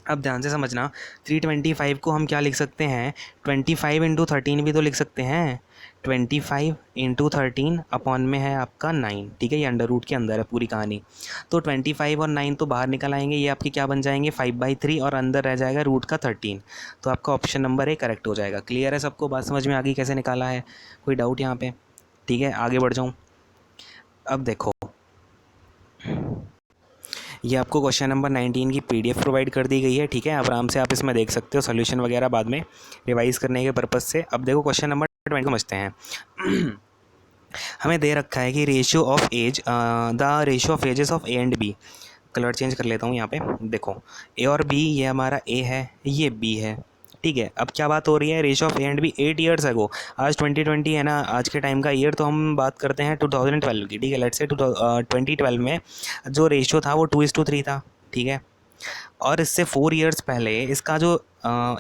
अब ध्यान से समझना, 325 को हम क्या लिख सकते हैं, 25 × 13 भी तो लिख सकते हैं। 25 × 13 अपॉन में है आपका 9। ठीक है, ये अंडर रूट के अंदर है पूरी कहानी। तो 25 और 9 तो बाहर निकल आएंगे, ये आपके क्या बन जाएंगे, 5/3, और अंदर रह जाएगा रूट का 13। तो आपका ऑप्शन नंबर ए करेक्ट हो जाएगा। क्लियर है सबको, बात समझ में आ गई कैसे निकाला है? कोई डाउट यहाँ पे? ठीक है, आगे बढ़ जाऊँ। अब देखो, ये आपको क्वेश्चन नंबर 19 की पीडीएफ प्रोवाइड कर दी गई है। ठीक है, आराम से आप इसमें देख सकते हो, सोल्यूशन वगैरह बाद में रिवाइज करने के पर्पज़ से। अब देखो क्वेश्चन नंबर 20 समझते हैं। हमें दे रखा है कि ratio of ages of A and B. Colour change कर लेता हूँ यहाँ पे। देखो, ए और बी, ये हमारा ए है, ये बी है। ठीक है, अब क्या बात हो रही है, ratio of A and B 8 years ago. आज 2020 है ना, आज के टाइम का ईयर, तो हम बात करते हैं 2012 की। ठीक है, लेट्स से 2012 में जो रेशियो था वो 2:3 था। ठीक है, और इससे 4 ईयर्स पहले इसका जो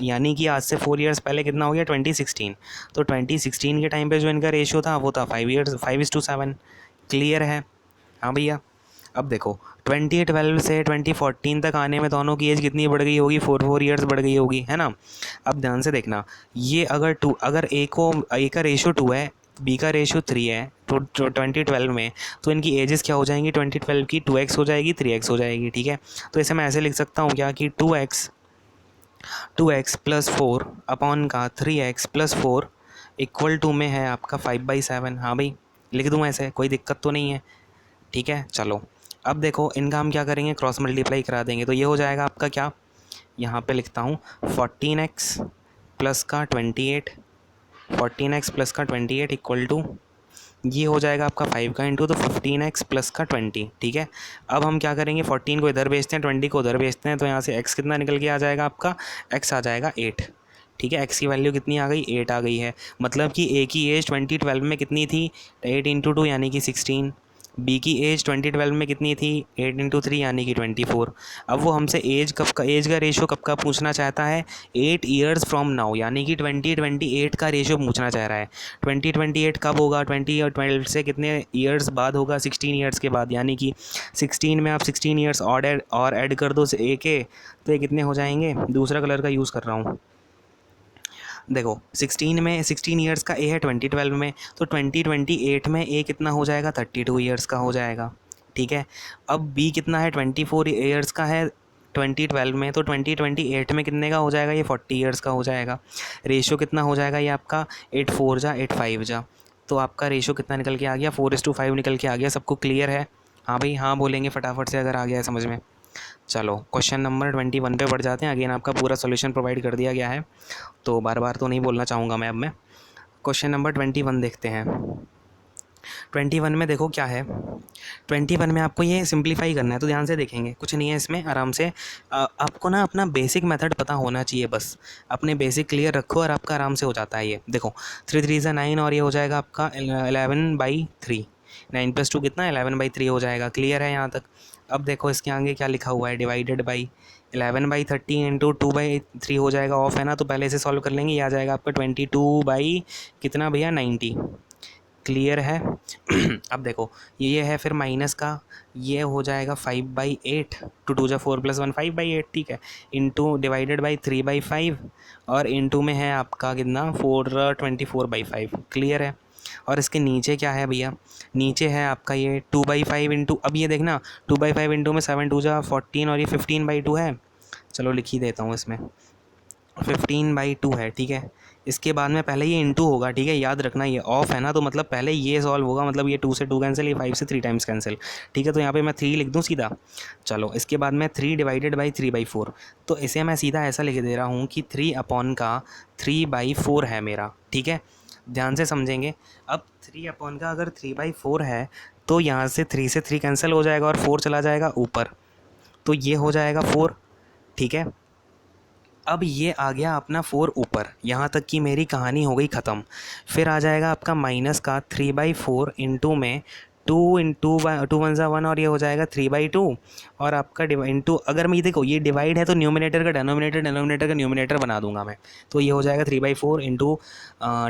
यानी कि आज से 4 ईयर्स पहले कितना हो गया, 2016। तो 2016 के टाइम पे जो इनका रेशियो था वो था 5:7। क्लियर है? हाँ भैया। अब देखो, 2012 से 2014 तक आने में दोनों की एज कितनी बढ़ गई होगी, 4 ईयर्स बढ़ गई होगी, है ना। अब ध्यान से देखना, ये अगर ए का रेशियो 2 है, बी का रेशियो 3 है, तो 2012 में, तो इनकी एजेस क्या हो जाएंगी, 2012 की 2x हो जाएगी, 3x हो जाएगी। ठीक है, तो इसे मैं ऐसे लिख सकता हूँ क्या, कि 2x + 4 अपॉन का 3x + 4 इक्वल टू में है आपका 5/7। हाँ भाई, लिख दूँ ऐसे, कोई दिक्कत तो नहीं है? ठीक है, चलो अब देखो, इनका हम क्या करेंगे, क्रॉस मल्टीप्लाई करा देंगे। तो ये हो जाएगा आपका क्या, यहाँ पे लिखता हूँ 14x + का 28, 14x + का 28 इक्वल टू, ये हो जाएगा आपका 5 का इंटू, तो 15x + का 20। ठीक है, अब हम क्या करेंगे, 14 को इधर भेजते हैं, 20 को उधर भेजते हैं, तो यहाँ से x कितना निकल के आ जाएगा आपका, x आ जाएगा 8। ठीक है, x की वैल्यू कितनी आ गई, 8 आ गई है। मतलब कि a की एज 2012 में कितनी थी, 8 × 2 यानी कि 16। बी की एज 2012 में कितनी थी, 8 × 3 यानी कि 24। अब वो हमसे एज का रेशियो कब का पूछना चाहता है, 8 ईयर्स फ्रॉम नाउ, यानी कि 2028 का रेशियो पूछना चाह रहा है। 2028 कब होगा, 20 और 12 से कितने ईयर्स बाद होगा, 16 ईयर्स के बाद, यानी कि 16 में आप 16 ईयर्स और ऐड कर दो ए के, तो ये कितने हो जाएंगे। दूसरा कलर का यूज़ कर रहा हूँ। देखो, 16 ईयर्स का ए है 2012 में, तो 2028 में ए कितना हो जाएगा, 32 ईयर्स का हो जाएगा। ठीक है, अब बी कितना है, 24 ईयर्स का है 2012 में, तो 2028 में कितने का हो जाएगा, ये 40 ईयर्स का हो जाएगा। रेशियो कितना हो जाएगा ये आपका, 8 4 जा 8 5 जा, तो आपका रेशियो कितना निकल के आ गया, 4:5 निकल के आ गया। सबको क्लियर है? हाँ भाई, हाँ बोलेंगे फटाफट से अगर आ गया है समझ में। चलो क्वेश्चन नंबर 21 पे बढ़ जाते हैं। अगेन आपका पूरा सॉल्यूशन प्रोवाइड कर दिया गया है, तो बार बार तो नहीं बोलना चाहूँगा मैं। अब मैं क्वेश्चन नंबर 21 देखते हैं। 21 में देखो क्या है, 21 में आपको ये सिंप्लीफाई करना है, तो ध्यान से देखेंगे, कुछ नहीं है इसमें, आराम से आपको ना अपना बेसिक मेथड पता होना चाहिए, बस अपने बेसिक क्लियर रखो और आपका आराम से हो जाता है ये। देखो 3 3 9 और ये हो जाएगा आपका 11/3, 9 + 2 कितना, 11/3 हो जाएगा। क्लियर है यहाँ तक? अब देखो इसके आगे क्या लिखा हुआ है, डिवाइडेड बाई 11/30 इंटू 2/3 हो जाएगा, ऑफ है ना, तो पहले से सॉल्व कर लेंगे। ये आ जाएगा आपका 22 बाई कितना भैया, 90। क्लियर है? अब देखो ये है फिर माइनस का, ये हो जाएगा 5/8, 2 × 2 = 4 + 1 5/8, ठीक है, इंटू डिवाइडेड बाई 3/5 और इंटू में है आपका कितना 24/5। क्लियर है? और इसके नीचे क्या है भैया, नीचे है आपका ये 2/5 इंटू, अब ये देखना 2/5 इंटू में 7 2 = 14 और ये 15/2 है। चलो लिख ही देता हूँ इसमें, 15/2 है, ठीक है। इसके बाद में पहले ये इंटू होगा, ठीक है, याद रखना ये ऑफ है ना, तो मतलब पहले ये सॉल्व होगा, मतलब ये 2 से 2 कैंसिल, ये 5 से 3 टाइम्स कैंसिल, ठीक है, तो यहाँ पे मैं 3 लिख दूँ सीधा। चलो इसके बाद में 3 डिवाइडेड बाई 3/4, तो इसे मैं सीधा ऐसा लिख दे रहा हूँ कि 3/4 है मेरा, ठीक है। ध्यान से समझेंगे, अब 3 अगर 3/4 है तो यहाँ से 3 कैंसिल हो जाएगा और 4 चला जाएगा ऊपर, तो ये हो जाएगा 4, ठीक है। अब ये आ गया अपना 4 ऊपर, यहाँ तक की मेरी कहानी हो गई ख़त्म। फिर आ जाएगा आपका माइनस का 3/4 इंटू में 2 इंटू 2 1 = 1 और ये हो जाएगा 3/2 और आपका इंटू, अगर मैं ये देखो ये डिवाइड है तो न्यूमिनेटर का डेनोमिनेटर, डेनोमिनेटर का न्यूमिनेटर बना दूंगा मैं, तो ये हो जाएगा 3/4 इंटू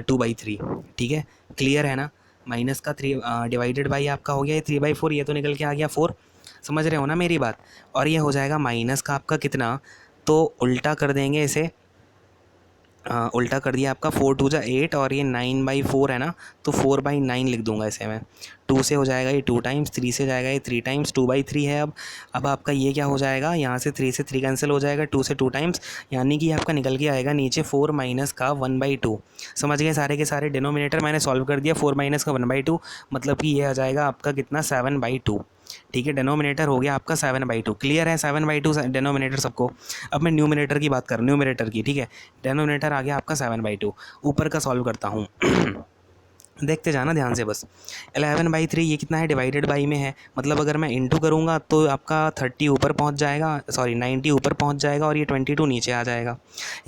2/3, ठीक है। क्लियर है ना? माइनस का 3 डिवाइडेड बाई आपका हो गया ये 3/4, ये तो निकल के आ गया 4, समझ रहे हो ना मेरी बात। और ये हो जाएगा माइनस का आपका कितना, तो उल्टा कर देंगे इसे, उल्टा कर दिया आपका 4 2 = 8 और ये 9/4 है ना, तो 4/9 लिख दूंगा इसे मैं। 2 से हो जाएगा ये 2 टाइम्स, 3 से जाएगा ये 3 टाइम्स, 2/3 है। अब आपका ये क्या हो जाएगा, यहाँ से 3 से 3 कैंसिल हो जाएगा, 2 से 2 टाइम्स, यानी कि आपका निकल के आएगा नीचे 4 माइनस का 1/2। समझ गए सारे के सारे? डिनोमिनेटर मैंने सॉल्व कर दिया, 4 माइनस का 1/2, मतलब कि ये आ जाएगा आपका कितना 7/2, ठीक है। डिनोमिनेटर हो गया आपका 7/2। क्लियर है? 7/2 डिनोमिनेटर सबको। अब मैं न्यूमिनेटर की बात कर रहा हूँ, न्यूमिनेटर की, ठीक है। डिनोमिनेटर आ गया आपका 7/2, ऊपर का सॉल्व करता हूँ। देखते जाना ध्यान से बस। 11/3 ये कितना है, डिवाइडेड बाई में है, मतलब अगर मैं इंटू करूँगा तो आपका 30 ऊपर पहुँच जाएगा, सॉरी 90 ऊपर पहुँच जाएगा और ये 22 नीचे आ जाएगा,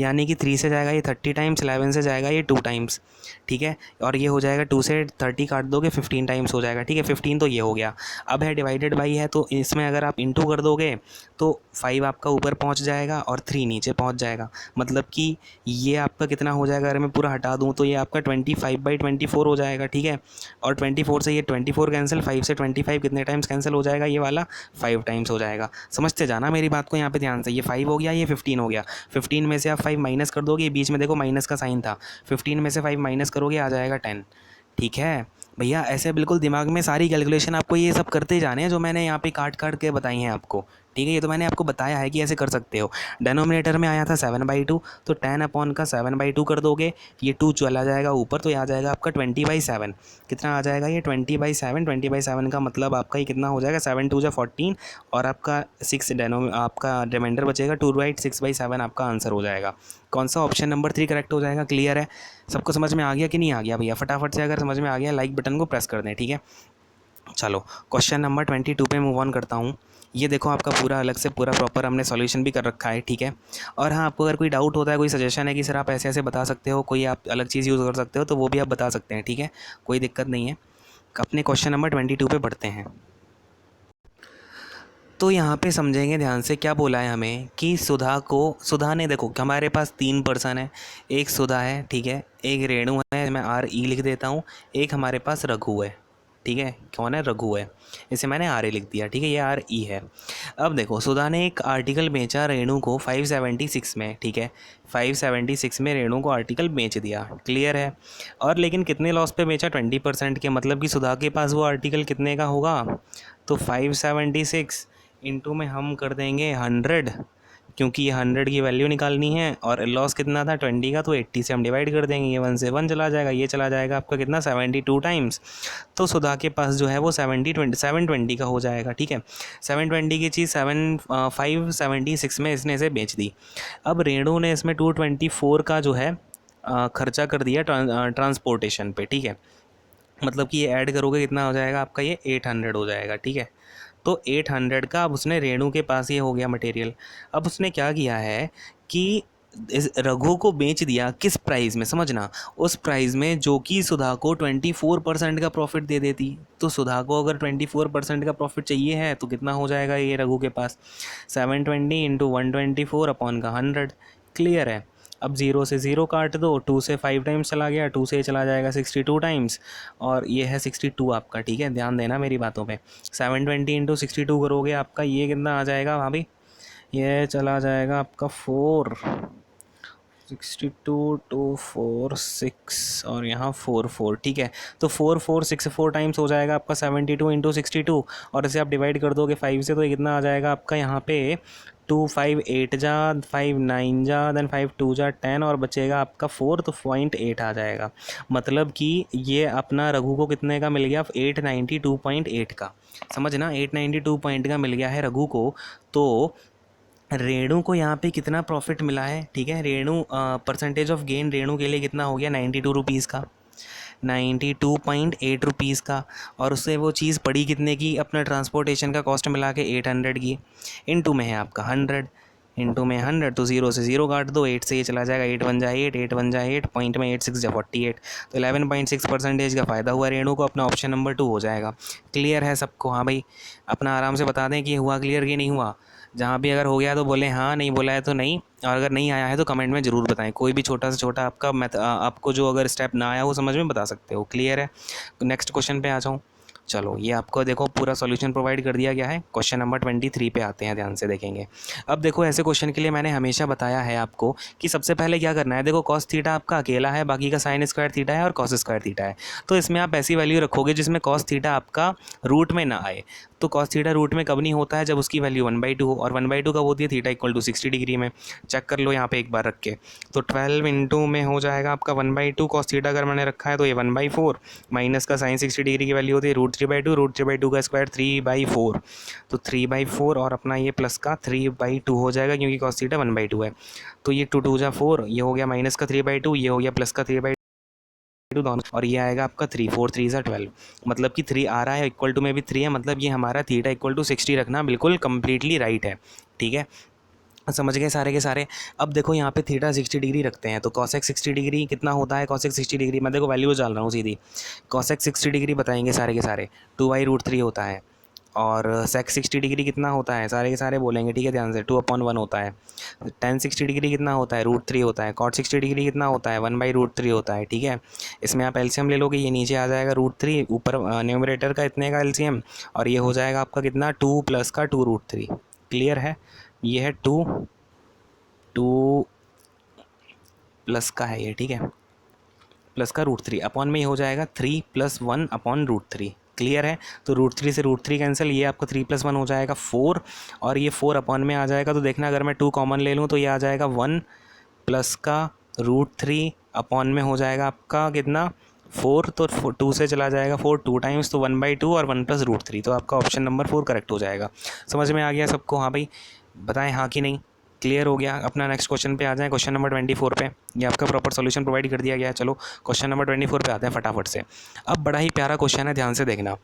यानी कि 3 से जाएगा ये 30 टाइम्स, 11 से जाएगा ये 2 टाइम्स, ठीक है। और ये हो जाएगा 2 से 30 काट दोगे 15 टाइम्स हो जाएगा, ठीक है। 15 तो ये हो गया। अब है डिवाइडेड बाई है, तो इसमें अगर आप इंटू कर दोगे तो 5 आपका ऊपर पहुँच जाएगा और 3 नीचे पहुँच जाएगा, मतलब कि ये आपका कितना हो जाएगा, अगर मैं पूरा हटा दूँ तो ये आपका 25/24 हो जाएगा, ठीक है। और 24 से ये 24 कैंसिल, 5 से 25 कितने टाइम्स कैंसिल हो जाएगा, ये वाला 5 टाइम्स हो जाएगा। समझते जाना मेरी बात को यहाँ पे ध्यान से। ये 5 हो गया, ये 15 हो गया, 15 में से आप 5 माइनस कर दोगे, बीच में देखो माइनस का साइन था, 15 में से 5 माइनस करोगे आ जाएगा 10, ठीक है भैया। ऐसे बिल्कुल दिमाग में सारी कैलकुलेशन आपको ये सब करते जाने हैं जो मैंने यहाँ पे काट काट के बताई हैं आपको, ठीक है। ये तो मैंने आपको बताया है कि ऐसे कर सकते हो। डिनोमिनेटर में आया था 7/2, तो 10/7/2 कर दोगे, ये 2 चला जाएगा ऊपर, तो ये आ जाएगा आपका 20/7। कितना आ जाएगा ये 20/7, 20/7 का मतलब आपका ये कितना हो जाएगा, 7 2 = 14 और आपका 6 आपका रिमाइंडर बचेगा 2/6/7 आपका आंसर हो जाएगा। कौन सा, ऑप्शन नंबर 3 करेक्ट हो जाएगा। क्लियर है? सबको समझ में आ गया कि नहीं आ गया भैया? फटाफट से अगर समझ में आ गया लाइक बटन को प्रेस कर दें, ठीक है। चलो क्वेश्चन नंबर 22 पे मूव ऑन करता हूँ। ये देखो आपका पूरा अलग से पूरा प्रॉपर हमने सॉल्यूशन भी कर रखा है, ठीक है। और हाँ, आपको अगर कोई डाउट होता है, कोई सजेशन है कि सर आप ऐसे ऐसे बता सकते हो, कोई आप अलग चीज़ यूज़ कर सकते हो, तो वो भी आप बता सकते हैं, ठीक है, कोई दिक्कत नहीं है। अपने क्वेश्चन नंबर 22 पे बढ़ते हैं। तो यहाँ पे समझेंगे ध्यान से, क्या बोला है हमें कि सुधा ने, देखो हमारे पास 3 पर्सन है, एक सुधा है, ठीक है, एक रेणु है, मैं RE लिख देता हूँ, एक हमारे पास रघु है, ठीक है। कौन है? रघु है, इसे मैंने RE लिख दिया, ठीक है, ये RE है। अब देखो सुधा ने एक आर्टिकल बेचा रेणु को 576 में, ठीक है, 576 में रेणु को आर्टिकल बेच दिया। क्लियर है? और लेकिन कितने लॉस पे बेचा, 20% के, मतलब कि सुधा के पास वो आर्टिकल कितने का होगा, तो 576 इंटू में हम कर देंगे 100, क्योंकि ये 100 की वैल्यू निकालनी है, और लॉस कितना था 20 का, तो 80 से हम डिवाइड कर देंगे, ये 1 से 1 चला जाएगा, ये चला जाएगा आपका कितना 72 टाइम्स। तो सुधा के पास जो है वो 720 का हो जाएगा, ठीक है। 720 की चीज़ 576 में इसने इसे बेच दी। अब रेणु ने इसमें 224 का जो है खर्चा कर दिया ट्रांसपोर्टेशन पे, ठीक है। मतलब कि ये ऐड करोगे कितना हो जाएगा आपका, ये 800 हो जाएगा, ठीक है। तो 800 का अब उसने रेणु के पास ये हो गया मटेरियल। अब उसने क्या किया है कि इस रघु को बेच दिया किस प्राइस में, समझना, उस प्राइस में जो कि सुधा को 24% का प्रॉफिट दे देती। तो सुधा को अगर 24% का प्रॉफिट चाहिए है तो कितना हो जाएगा ये रघु के पास, 720 इंटू 124 अपॉन का 100। क्लियर है। अब 0 से 0 काट दो, 2 से 5 टाइम्स चला गया, 2 से चला जाएगा 62 टाइम्स, और ये है 62 आपका, ठीक है, ध्यान देना मेरी बातों पे। 720 इंटू 62 करोगे आपका ये कितना आ जाएगा वहाँ भी, ये चला जाएगा आपका 4, 62 2 4 6 और यहाँ 4 4, ठीक है। तो 4464 टाइम्स हो जाएगा आपका 72 इंटू 62, और इसे आप डिवाइड कर दोगे 5 से तो ये कितना आ जाएगा आपका यहाँ पे 2 5 8 जा, 5 9 जा, देन 5 2 जा 10, और बचेगा आपका 4, तो 0.8 आ जाएगा। मतलब कि ये अपना रघु को कितने का मिल गया, 892.8 का, समझना, 892 पॉइंट का मिल गया है रघु को। तो रेणु को यहाँ पे कितना प्रॉफिट मिला है, ठीक है, Renu percentage of gain Renu के लिए कितना हो गया 92 रुपीज़ का, 92.8 रुपीज़ का। और उससे वो चीज़ पड़ी कितने की, अपना ट्रांसपोर्टेशन का कॉस्ट मिला के 800 की, इनटू में है आपका 100, इनटू में 100, तो 0 से 0 काट दो, 8 से ये चला जाएगा, 8 1 जा 8, 8 1 जा 8, पॉइंट में 8 6 जा 48, तो 11.6% का फ़ायदा हुआ रेणु को, अपना ऑप्शन नंबर 2 हो जाएगा। क्लियर है सबको, हाँ भाई, अपना आराम से बता दें कि हुआ क्लियर कि नहीं हुआ। जहाँ भी अगर हो गया तो बोलें हाँ, नहीं बोला है तो नहीं, और अगर नहीं आया है तो कमेंट में ज़रूर बताएं। कोई भी छोटा से छोटा आपका आपको जो अगर स्टेप ना आया हो समझ में बता सकते हो। क्लियर है। नेक्स्ट क्वेश्चन पे आ जाऊँ। चलो ये आपको देखो पूरा सॉल्यूशन प्रोवाइड कर दिया गया है। क्वेश्चन नंबर 23 पे आते हैं, ध्यान से देखेंगे। अब देखो ऐसे क्वेश्चन के लिए मैंने हमेशा बताया है आपको कि सबसे पहले क्या करना है। देखो कॉस थीटा आपका अकेला है, बाकी का साइन स्क्वायर थीटा है और कॉस स्क्वायर थीटा है। तो इसमें आप ऐसी वैल्यू रखोगे जिसमें कॉस थीटा आपका रूट में ना आए। तो कॉस थीटा रूट में कब नहीं होता है, जब उसकी वैल्यू 1/2 हो, और 1/2 कब होती है, थीटा इक्वल टू 60 डिग्री में। चेक कर लो यहाँ पे एक बार रख के। तो 12 इंटू में हो जाएगा आपका 1/2 कॉस थीटा अगर मैंने रखा है तो ये 1/4 माइनस का साइन 60 डिग्री की वैल्यू होती है √3/2, √3/2 का स्क्वायर 3/4, तो 3/4 और अपना ये प्लस का 3/2 हो जाएगा क्योंकि कॉस थीटा 1/2 है। तो ये 2 2 जा 4, ये हो गया माइनस का 3/2, ये हो गया प्लस का 3/2 दोनों, और ये आएगा आपका 3 4 3 जा 12, मतलब कि 3 आ रहा है, इक्वल टू में भी 3 है, मतलब ये हमारा थीटा इक्वल टू 60 रखना बिल्कुल कम्प्लीटली राइट है। ठीक है, समझ गए सारे के सारे। अब देखो यहाँ पे थीटा 60 डिग्री रखते हैं तो कॉसेक 60 डिग्री कितना होता है, कॉसेक 60 डिग्री मैं देखो वैल्यू डाल रहा हूँ सीधी। कॉसेक 60 डिग्री बताएंगे सारे के सारे, 2/√3 होता है। और सेक 60 डिग्री कितना होता है, सारे के सारे बोलेंगे, ठीक है, ध्यान से, 2/1 होता है। टेन 60 डिग्री कितना होता है, √3 होता है। कॉट 60 डिग्री कितना होता है, 1/√3 होता है। ठीक है, इसमें आप एलसीएम ले लोगे, ये नीचे आ जाएगा √3, ऊपर न्यूमरेटर का इतने का एलसीएम, और ये हो जाएगा आपका कितना 2 प्लस का 2√3। क्लियर है, ये है 2 प्लस का है ये, ठीक है, प्लस का √3 अपॉन में ये हो जाएगा 3 + 1 अपॉन √3। क्लियर है, तो √3 से √3 कैंसिल, ये आपका 3 + 1 हो जाएगा 4, और ये 4 अपॉन में आ जाएगा। तो देखना अगर मैं 2 कॉमन ले लूँ तो ये आ जाएगा 1 प्लस का √3 अपॉन में हो जाएगा आपका कितना 4, तो 2 से चला जाएगा 4 2 टाइम्स, तो 1/2 और 1 + √3, तो आपका ऑप्शन नंबर 4 करेक्ट हो जाएगा। समझ में आ गया सबको, हाँ भाई, बताएं हाँ कि नहीं। क्लियर हो गया। अपना नेक्स्ट क्वेश्चन पे आ जाएं, क्वेश्चन नंबर 24 पे। ये आपका प्रॉपर सॉल्यूशन प्रोवाइड कर दिया गया है। चलो क्वेश्चन नंबर 24 पे आते हैं फटाफट से। अब बड़ा ही प्यारा क्वेश्चन है, ध्यान से देखना।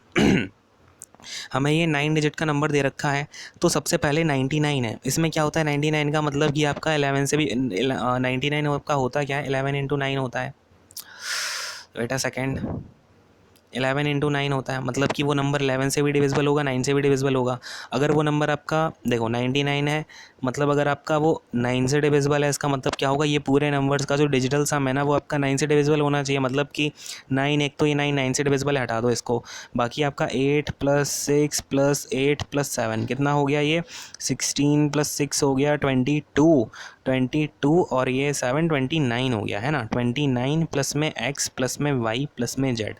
हमें ये 9 डिजिट का नंबर दे रखा है, तो सबसे पहले 99 है। इसमें क्या होता है 99 का मतलब कि आपका 11 से भी 99 आपका होता क्या है, 11 इंटू 9 होता है। वेट अ सेकेंड, 11 इंटू 9 होता है, मतलब कि वो नंबर 11 से भी डिविजिबल होगा, 9 से भी डिविजिबल होगा। अगर वो नंबर आपका देखो 99 है, मतलब अगर आपका वो 9 से डिविजिबल है, इसका मतलब क्या होगा, ये पूरे नंबर्स का जो डिजिटल सम है ना वो आपका 9 से डिविजिबल होना चाहिए। मतलब कि 9 एक तो ये 9 से डिविजिबल है, हटा दो इसको। बाकी आपका 8 + 6 + 8 + 7 कितना हो गया, ये 16 + 6 हो गया 22, और ये 7 29 हो गया है ना। 29 प्लस में x प्लस में y प्लस में z।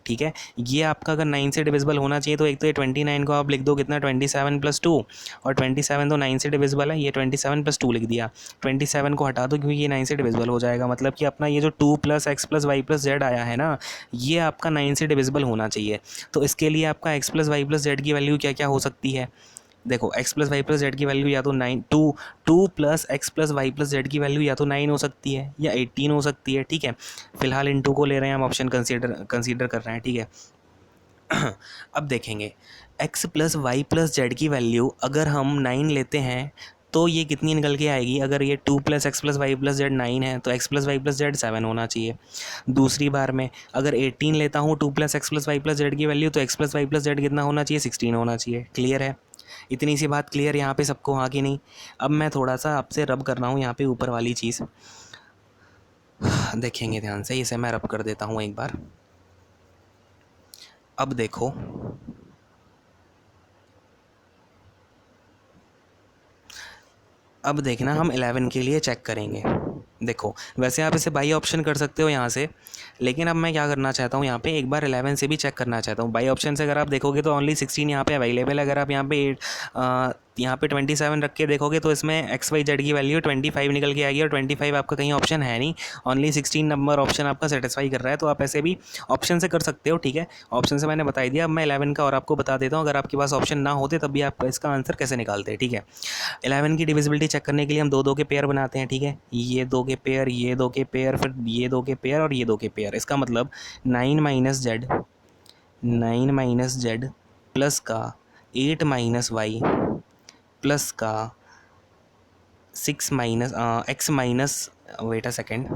ठीक है, ये आपका अगर 9 से डिविजिबल होना चाहिए तो एक तो ये 29 को आप लिख दो कितना 27 + 2, और 27 तो 9 से डिविजिबल है, ये 27 + 2 लिख दिया। 27 को हटा दो क्योंकि ये 9 से डिविजिबल हो जाएगा। मतलब कि अपना ये जो 2 + x + y + z आया है ना, ये आपका 9 से डिविजिबल होना चाहिए। तो इसके लिए आपका x + y + z की वैल्यू क्या क्या हो सकती है, देखो X plus Y plus Z की वैल्यू या तो 2 plus X plus Y plus Z की वैल्यू या तो 9 हो सकती है या 18 हो सकती है, ठीक है। फिलहाल इन टू को ले रहे हैं हम, ऑप्शन कंसीडर कर रहे हैं, ठीक है। अब देखेंगे X plus Y plus Z की वैल्यू अगर हम 9 लेते हैं तो ये कितनी निकल के आएगी। अगर ये 2 plus X plus Y plus Z 9 है तो X plus Y plus Z 7 होना चाहिए। दूसरी बार में अगर 18 लेता हूँ 2 plus X plus Y plus Z की वैल्यू, तो X plus Y plus Z कितना होना चाहिए, 16 होना चाहिए। क्लियर है, इतनी सी बात क्लियर यहाँ पे सबको, हाँ कि नहीं। अब मैं थोड़ा सा आपसे रब कर रहा हूँ यहाँ पे ऊपर वाली चीज़, देखेंगे ध्यान से, इसे मैं रब कर देता हूँ एक बार। अब देखो अब देखना हम 11 के लिए चेक करेंगे। देखो वैसे आप इसे बाई ऑप्शन कर सकते हो यहाँ से, लेकिन अब मैं क्या करना चाहता हूँ यहाँ पे एक बार 11 से भी चेक करना चाहता हूँ। बाई ऑप्शन से अगर आप देखोगे तो ओनली 16 यहाँ पे अवेलेबल है। अगर आप यहाँ पे 27 रख के देखोगे तो इसमें एक्स वाई जेड की वैल्यू 25 निकल के आएगी, और 25 आपका कहीं ऑप्शन है नहीं, ओनली 16 नंबर ऑप्शन आपका सेटिस्फाई कर रहा है। तो आप ऐसे भी ऑप्शन से कर सकते हो, ठीक है। ऑप्शन से मैंने बता दिया। अब मैं 11 का और आपको बता देता हूँ, अगर आपके पास ऑप्शन ना होते तब भी आप इसका आंसर कैसे निकालते हैं, ठीक है। 11 की डिविजिबिलिटी चेक करने के लिए हम दो दो के पेयर बनाते हैं, ठीक है। ये दो के पेयर, ये दो के पेयर, फिर ये दो के पेयर और ये दो के पेयर। इसका मतलब 9 - z प्लस का 8 - y प्लस का 6 minus X minus, wait a second,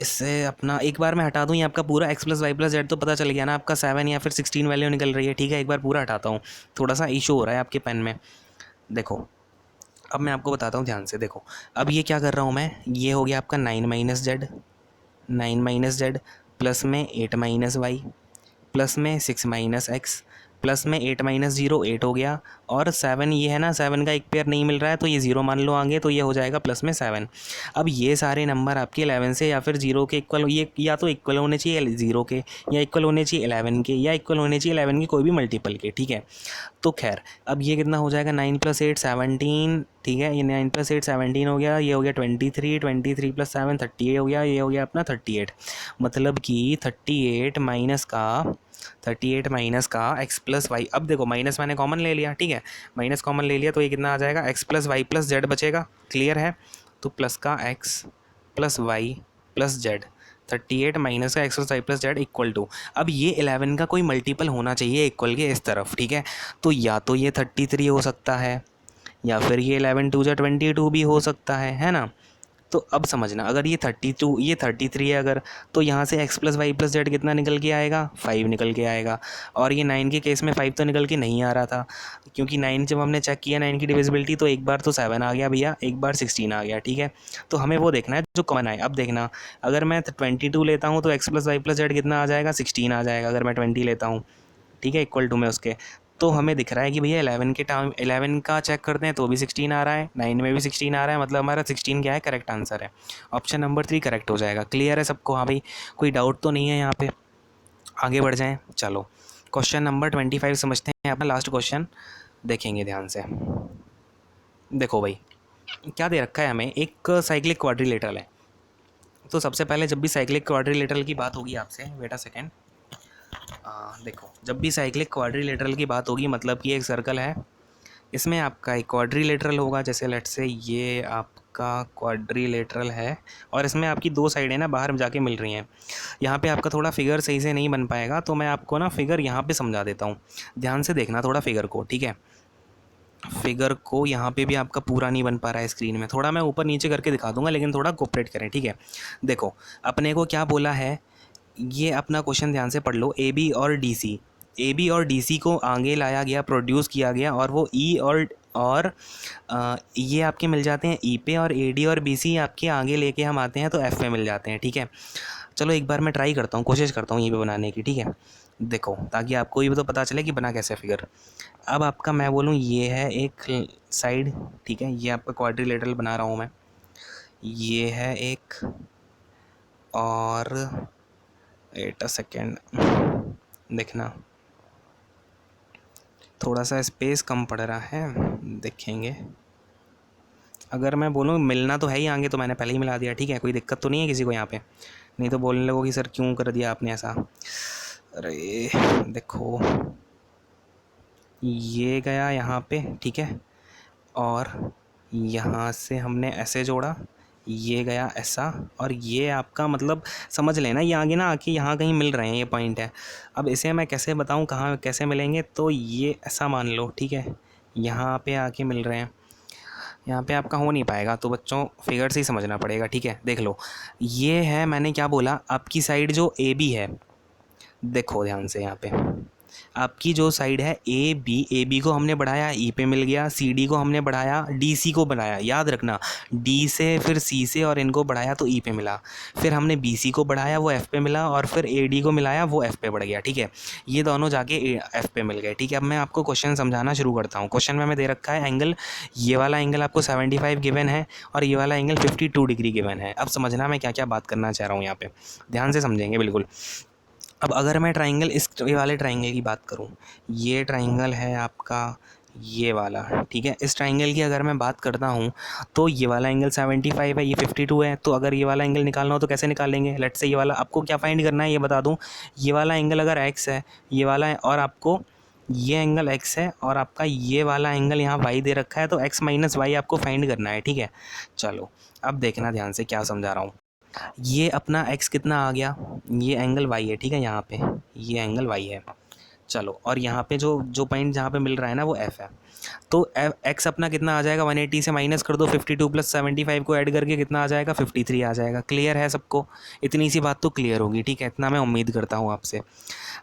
इससे अपना एक बार मैं हटा दूँ, ये आपका पूरा X plus Y plus Z तो पता चल गया ना आपका 7 या फिर 16 वैल्यू निकल रही है, ठीक है। एक बार पूरा हटाता हूँ, थोड़ा सा इशू हो रहा है आपके पेन में। देखो अब मैं आपको बताता हूँ ध्यान से। देखो अब ये क्या कर रहा हूँ मैं, ये हो गया आपका 9 - z प्लस में 8 - y प्लस में 6 - x प्लस में 8 - 0 8 हो गया, और 7 ये है ना, 7 का एक पेयर नहीं मिल रहा है तो ये 0 मान लो आगे, तो ये हो जाएगा प्लस में 7। अब ये सारे नंबर आपके 11 से या फिर 0 के इक्वल, ये या तो इक्वल होने चाहिए 0 के, या इक्वल होने चाहिए 11 के, या इक्वल होने चाहिए 11 के कोई भी मल्टीपल के, ठीक है। तो खैर अब ये कितना हो जाएगा, 9 + 8 17, ठीक है। ये 9 + 8 17 हो गया, ये हो गया 23, 23 + 7 38 हो गया, ये हो गया अपना 38। मतलब कि 38 माइनस का एक्स प्लस वाई। अब देखो माइनस मैंने कॉमन ले लिया, ठीक है, माइनस कॉमन ले लिया तो ये कितना आ जाएगा, X plus Y plus Z बचेगा। क्लियर है, तो प्लस का X plus Y plus Z, 38 minus का X plus Y plus Z equal to, अब ये 11 का कोई मल्टीपल होना चाहिए इक्वल के इस तरफ, ठीक है। तो या तो ये 33 हो सकता है, या फिर ये 11 2 जा 22 भी हो सकता है ना। तो अब समझना, अगर ये 32 ये 33 है अगर, तो यहाँ से x plus Y plus Z कितना निकल के आएगा, 5 निकल के आएगा। और ये 9 के केस में 5 तो निकल के नहीं आ रहा था, क्योंकि 9 जब हमने चेक किया 9 की डिविजिबिलिटी, तो एक बार तो 7 आ गया भैया, एक बार 16 आ गया, ठीक है। तो हमें वो देखना है जो कॉमन आए। अब देखना, अगर मैं 22 लेता हूँ तो x plus Y plus Z कितना आ जाएगा, 16 आ जाएगा अगर मैं 20 लेता हूँ, ठीक है, इक्वल टू में उसके। तो हमें दिख रहा है कि भैया 11 के टाइम 11 का चेक करते हैं तो भी 16 आ रहा है, 9 में भी 16 आ रहा है, मतलब हमारा 16 क्या है, करेक्ट आंसर है। ऑप्शन नंबर 3 करेक्ट हो जाएगा। क्लियर है सबको, हाँ भाई, कोई डाउट तो नहीं है यहाँ पे। आगे बढ़ जाएँ, चलो क्वेश्चन नंबर 25 समझते हैं अपना लास्ट क्वेश्चन, देखेंगे ध्यान से। देखो भाई क्या दे रखा है हमें, एक साइक्लिक क्वाड्रिलेटरल है। तो सबसे पहले जब भी साइक्लिक क्वाड्रिलेटरल की बात होगी आपसे, वेट अ सेकेंड, देखो जब भी साइक्लिक क्वाड्रिलेटरल की बात होगी, मतलब कि एक सर्कल है, इसमें आपका एक क्वाड्रिलेटरल होगा, जैसे लेट से ये आपका क्वाड्रिलेटरल है, और इसमें आपकी दो साइडें ना बाहर जाके मिल रही हैं। यहाँ पे आपका थोड़ा फिगर सही से नहीं बन पाएगा, तो मैं आपको ना फिगर यहाँ पे समझा देता हूँ, ध्यान से देखना थोड़ा फिगर को, ठीक है। फिगर को यहाँ पे भी आपका पूरा नहीं बन पा रहा है स्क्रीन में, थोड़ा मैं ऊपर नीचे करके दिखा दूंगा, लेकिन थोड़ा कोऑपरेट करें, ठीक है। देखो अपने को क्या बोला है, ये अपना क्वेश्चन ध्यान से पढ़ लो। ए बी और डी सी को आगे लाया गया, प्रोड्यूस किया गया, और वो ई और ये आपके मिल जाते हैं ई पे, और ए डी और बी सी आपके आगे लेके हम आते हैं तो एफ में मिल जाते हैं, ठीक है। चलो एक बार मैं ट्राई करता हूँ, कोशिश करता हूँ ये पे बनाने की, ठीक है। देखो ताकि आपको ये भी तो पता चले कि बना कैसे फिगर। अब आपका मैं बोलूँ ये है एक साइड, ठीक है, ये आपका क्वाड्रिलेटरल बना रहा हूँ मैं, ये है एक, और वेट अ सेकेंड, देखना थोड़ा सा स्पेस कम पड़ रहा है, देखेंगे। अगर मैं बोलूँ मिलना तो है ही आगे, तो मैंने पहले ही मिला दिया, ठीक है, कोई दिक्कत तो नहीं है किसी को यहाँ पे, नहीं तो बोलने लगो कि सर क्यों कर दिया आपने ऐसा। अरे देखो ये गया यहाँ पे, ठीक है, और यहाँ से हमने ऐसे जोड़ा, ये गया ऐसा, और ये आपका मतलब समझ लेना ये आगे ना आके यहाँ कहीं मिल रहे हैं, ये पॉइंट है। अब इसे मैं कैसे बताऊँ कहाँ कैसे मिलेंगे, तो ये ऐसा मान लो, ठीक है, यहाँ पे आके मिल रहे हैं, यहाँ पे आपका हो नहीं पाएगा, तो बच्चों फिगर से ही समझना पड़ेगा, ठीक है। देख लो, ये है, मैंने क्या बोला, आपकी साइड जो ए बी है, देखो ध्यान से यहाँ पे, आपकी जो साइड है ए बी को हमने बढ़ाया, ई पे मिल गया, सी डी को हमने बढ़ाया, डी सी को बढ़ाया, याद रखना, डी से फिर सी से और इनको बढ़ाया तो ई पे मिला, फिर हमने बी सी को बढ़ाया वो एफ पे मिला, और फिर ए डी को मिलाया वो एफ पे बढ़ गया, ठीक है। ये दोनों जाके एफ पे मिल गए, ठीक है। अब मैं आपको क्वेश्चन समझाना शुरू करता हूँ। क्वेश्चन में हमें दे रखा है एंगल, ये वाला एंगल आपको 75 गिवन है और ये वाला एंगल 52 डिग्री गिवन है। अब समझना मैं क्या क्या बात करना चाह रहा हूँ, यहाँ पे ध्यान से समझेंगे बिल्कुल। अब अगर मैं ट्राइंगल इस ये वाले ट्राइंगल की बात करूँ, ये ट्राइंगल है आपका ये वाला, ठीक है। इस ट्राइंगल की अगर मैं बात करता हूँ तो ये वाला एंगल 75 है, ये 52 है, तो अगर ये वाला एंगल निकालना हो तो कैसे निकालेंगे। लेट्स से ये वाला आपको क्या फाइंड करना है ये बता दूँ। ये वाला एंगल अगर x है, ये वाला है, और आपको ये एंगल x है और आपका ये वाला एंगल यहाँ y दे रखा है, तो x माइनस वाई आपको फाइंड करना है, ठीक है। चलो अब देखना ध्यान से क्या समझा रहा हूँ। ये अपना x कितना आ गया, ये एंगल y है, ठीक है, यहाँ पे ये एंगल y है। चलो, और यहाँ पे जो जो पॉइंट जहाँ पे मिल रहा है ना वो f है, तो x अपना कितना आ जाएगा, 180 से माइनस कर दो, 52 प्लस 75 को ऐड करके कितना आ जाएगा, 53 आ जाएगा। क्लियर है सबको, इतनी सी बात तो क्लियर होगी, ठीक है, इतना मैं उम्मीद करता हूँ आपसे।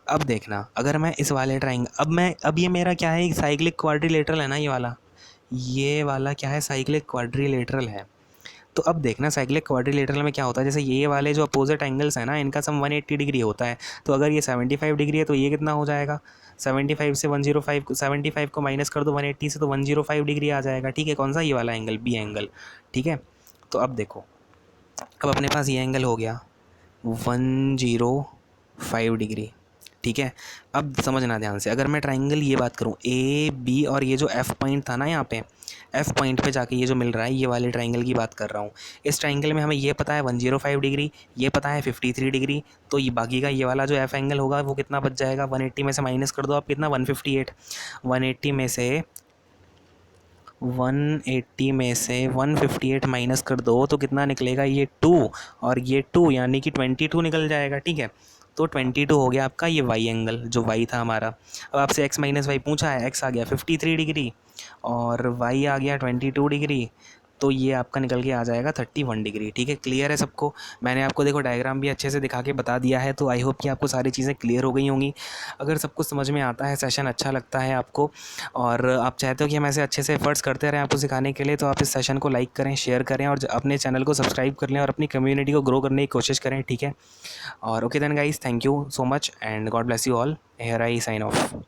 अब देखना, अगर मैं इस वाले ट्राइंगल, अब ये मेरा क्या है, साइक्लिक क्वाड्रिलेटरल है ना, ये वाला क्या है, साइक्लिक क्वाड्रिलेटरल है। तो अब देखना साइक्लिक क्वाड्रिलेटरल में क्या होता है, जैसे ये वाले जो अपोजिट एंगल्स हैं ना, इनका सम 180 डिग्री होता है। तो अगर ये 75 डिग्री है तो ये कितना हो जाएगा, 75 से 105 75 को माइनस कर दो 180 से, तो 105 डिग्री आ जाएगा, ठीक है। कौन सा, ये वाला एंगल, बी एंगल, ठीक है। तो अब देखो, अब अपने पास ये एंगल हो गया 105 डिग्री, ठीक है। अब समझना ध्यान से, अगर मैं ट्राइंगल ये बात करूँ ए बी, और ये जो एफ पॉइंट था ना, यहाँ पे एफ पॉइंट पे जाके ये जो मिल रहा है, ये वाले ट्राइंगल की बात कर रहा हूँ। इस ट्राइंगल में हमें ये पता है 105 डिग्री, ये पता है 53 डिग्री, तो ये बाकी का ये वाला जो एफ एंगल होगा वो कितना बच जाएगा, 180 में से माइनस कर दो आप, कितना, 158। 180 में से 158 माइनस कर दो तो कितना निकलेगा, ये 2 और ये 2, यानी कि 22 निकल जाएगा, ठीक है। तो 22 हो गया आपका ये वाई एंगल, जो वाई था हमारा। अब आपसे x माइनस वाई पूछा है, x आ गया 53 डिग्री और y आ गया 22 डिग्री, तो ये आपका निकल के आ जाएगा 31 डिग्री, ठीक है। क्लियर है सबको, मैंने आपको देखो डायग्राम भी अच्छे से दिखा के बता दिया है, तो आई होप कि आपको सारी चीज़ें क्लियर हो गई होंगी। अगर सब कुछ समझ में आता है, सेशन अच्छा लगता है आपको, और आप चाहते हो कि हम ऐसे अच्छे से एफर्ट्स करते रहें आपको सिखाने के लिए, तो आप इस सेशन को लाइक करें, शेयर करें, और अपने चैनल को सब्सक्राइब कर लें और अपनी कम्युनिटी को ग्रो करने की कोशिश करें, ठीक है। और okay then guys, thank you so much and God bless you all. Here I sign of.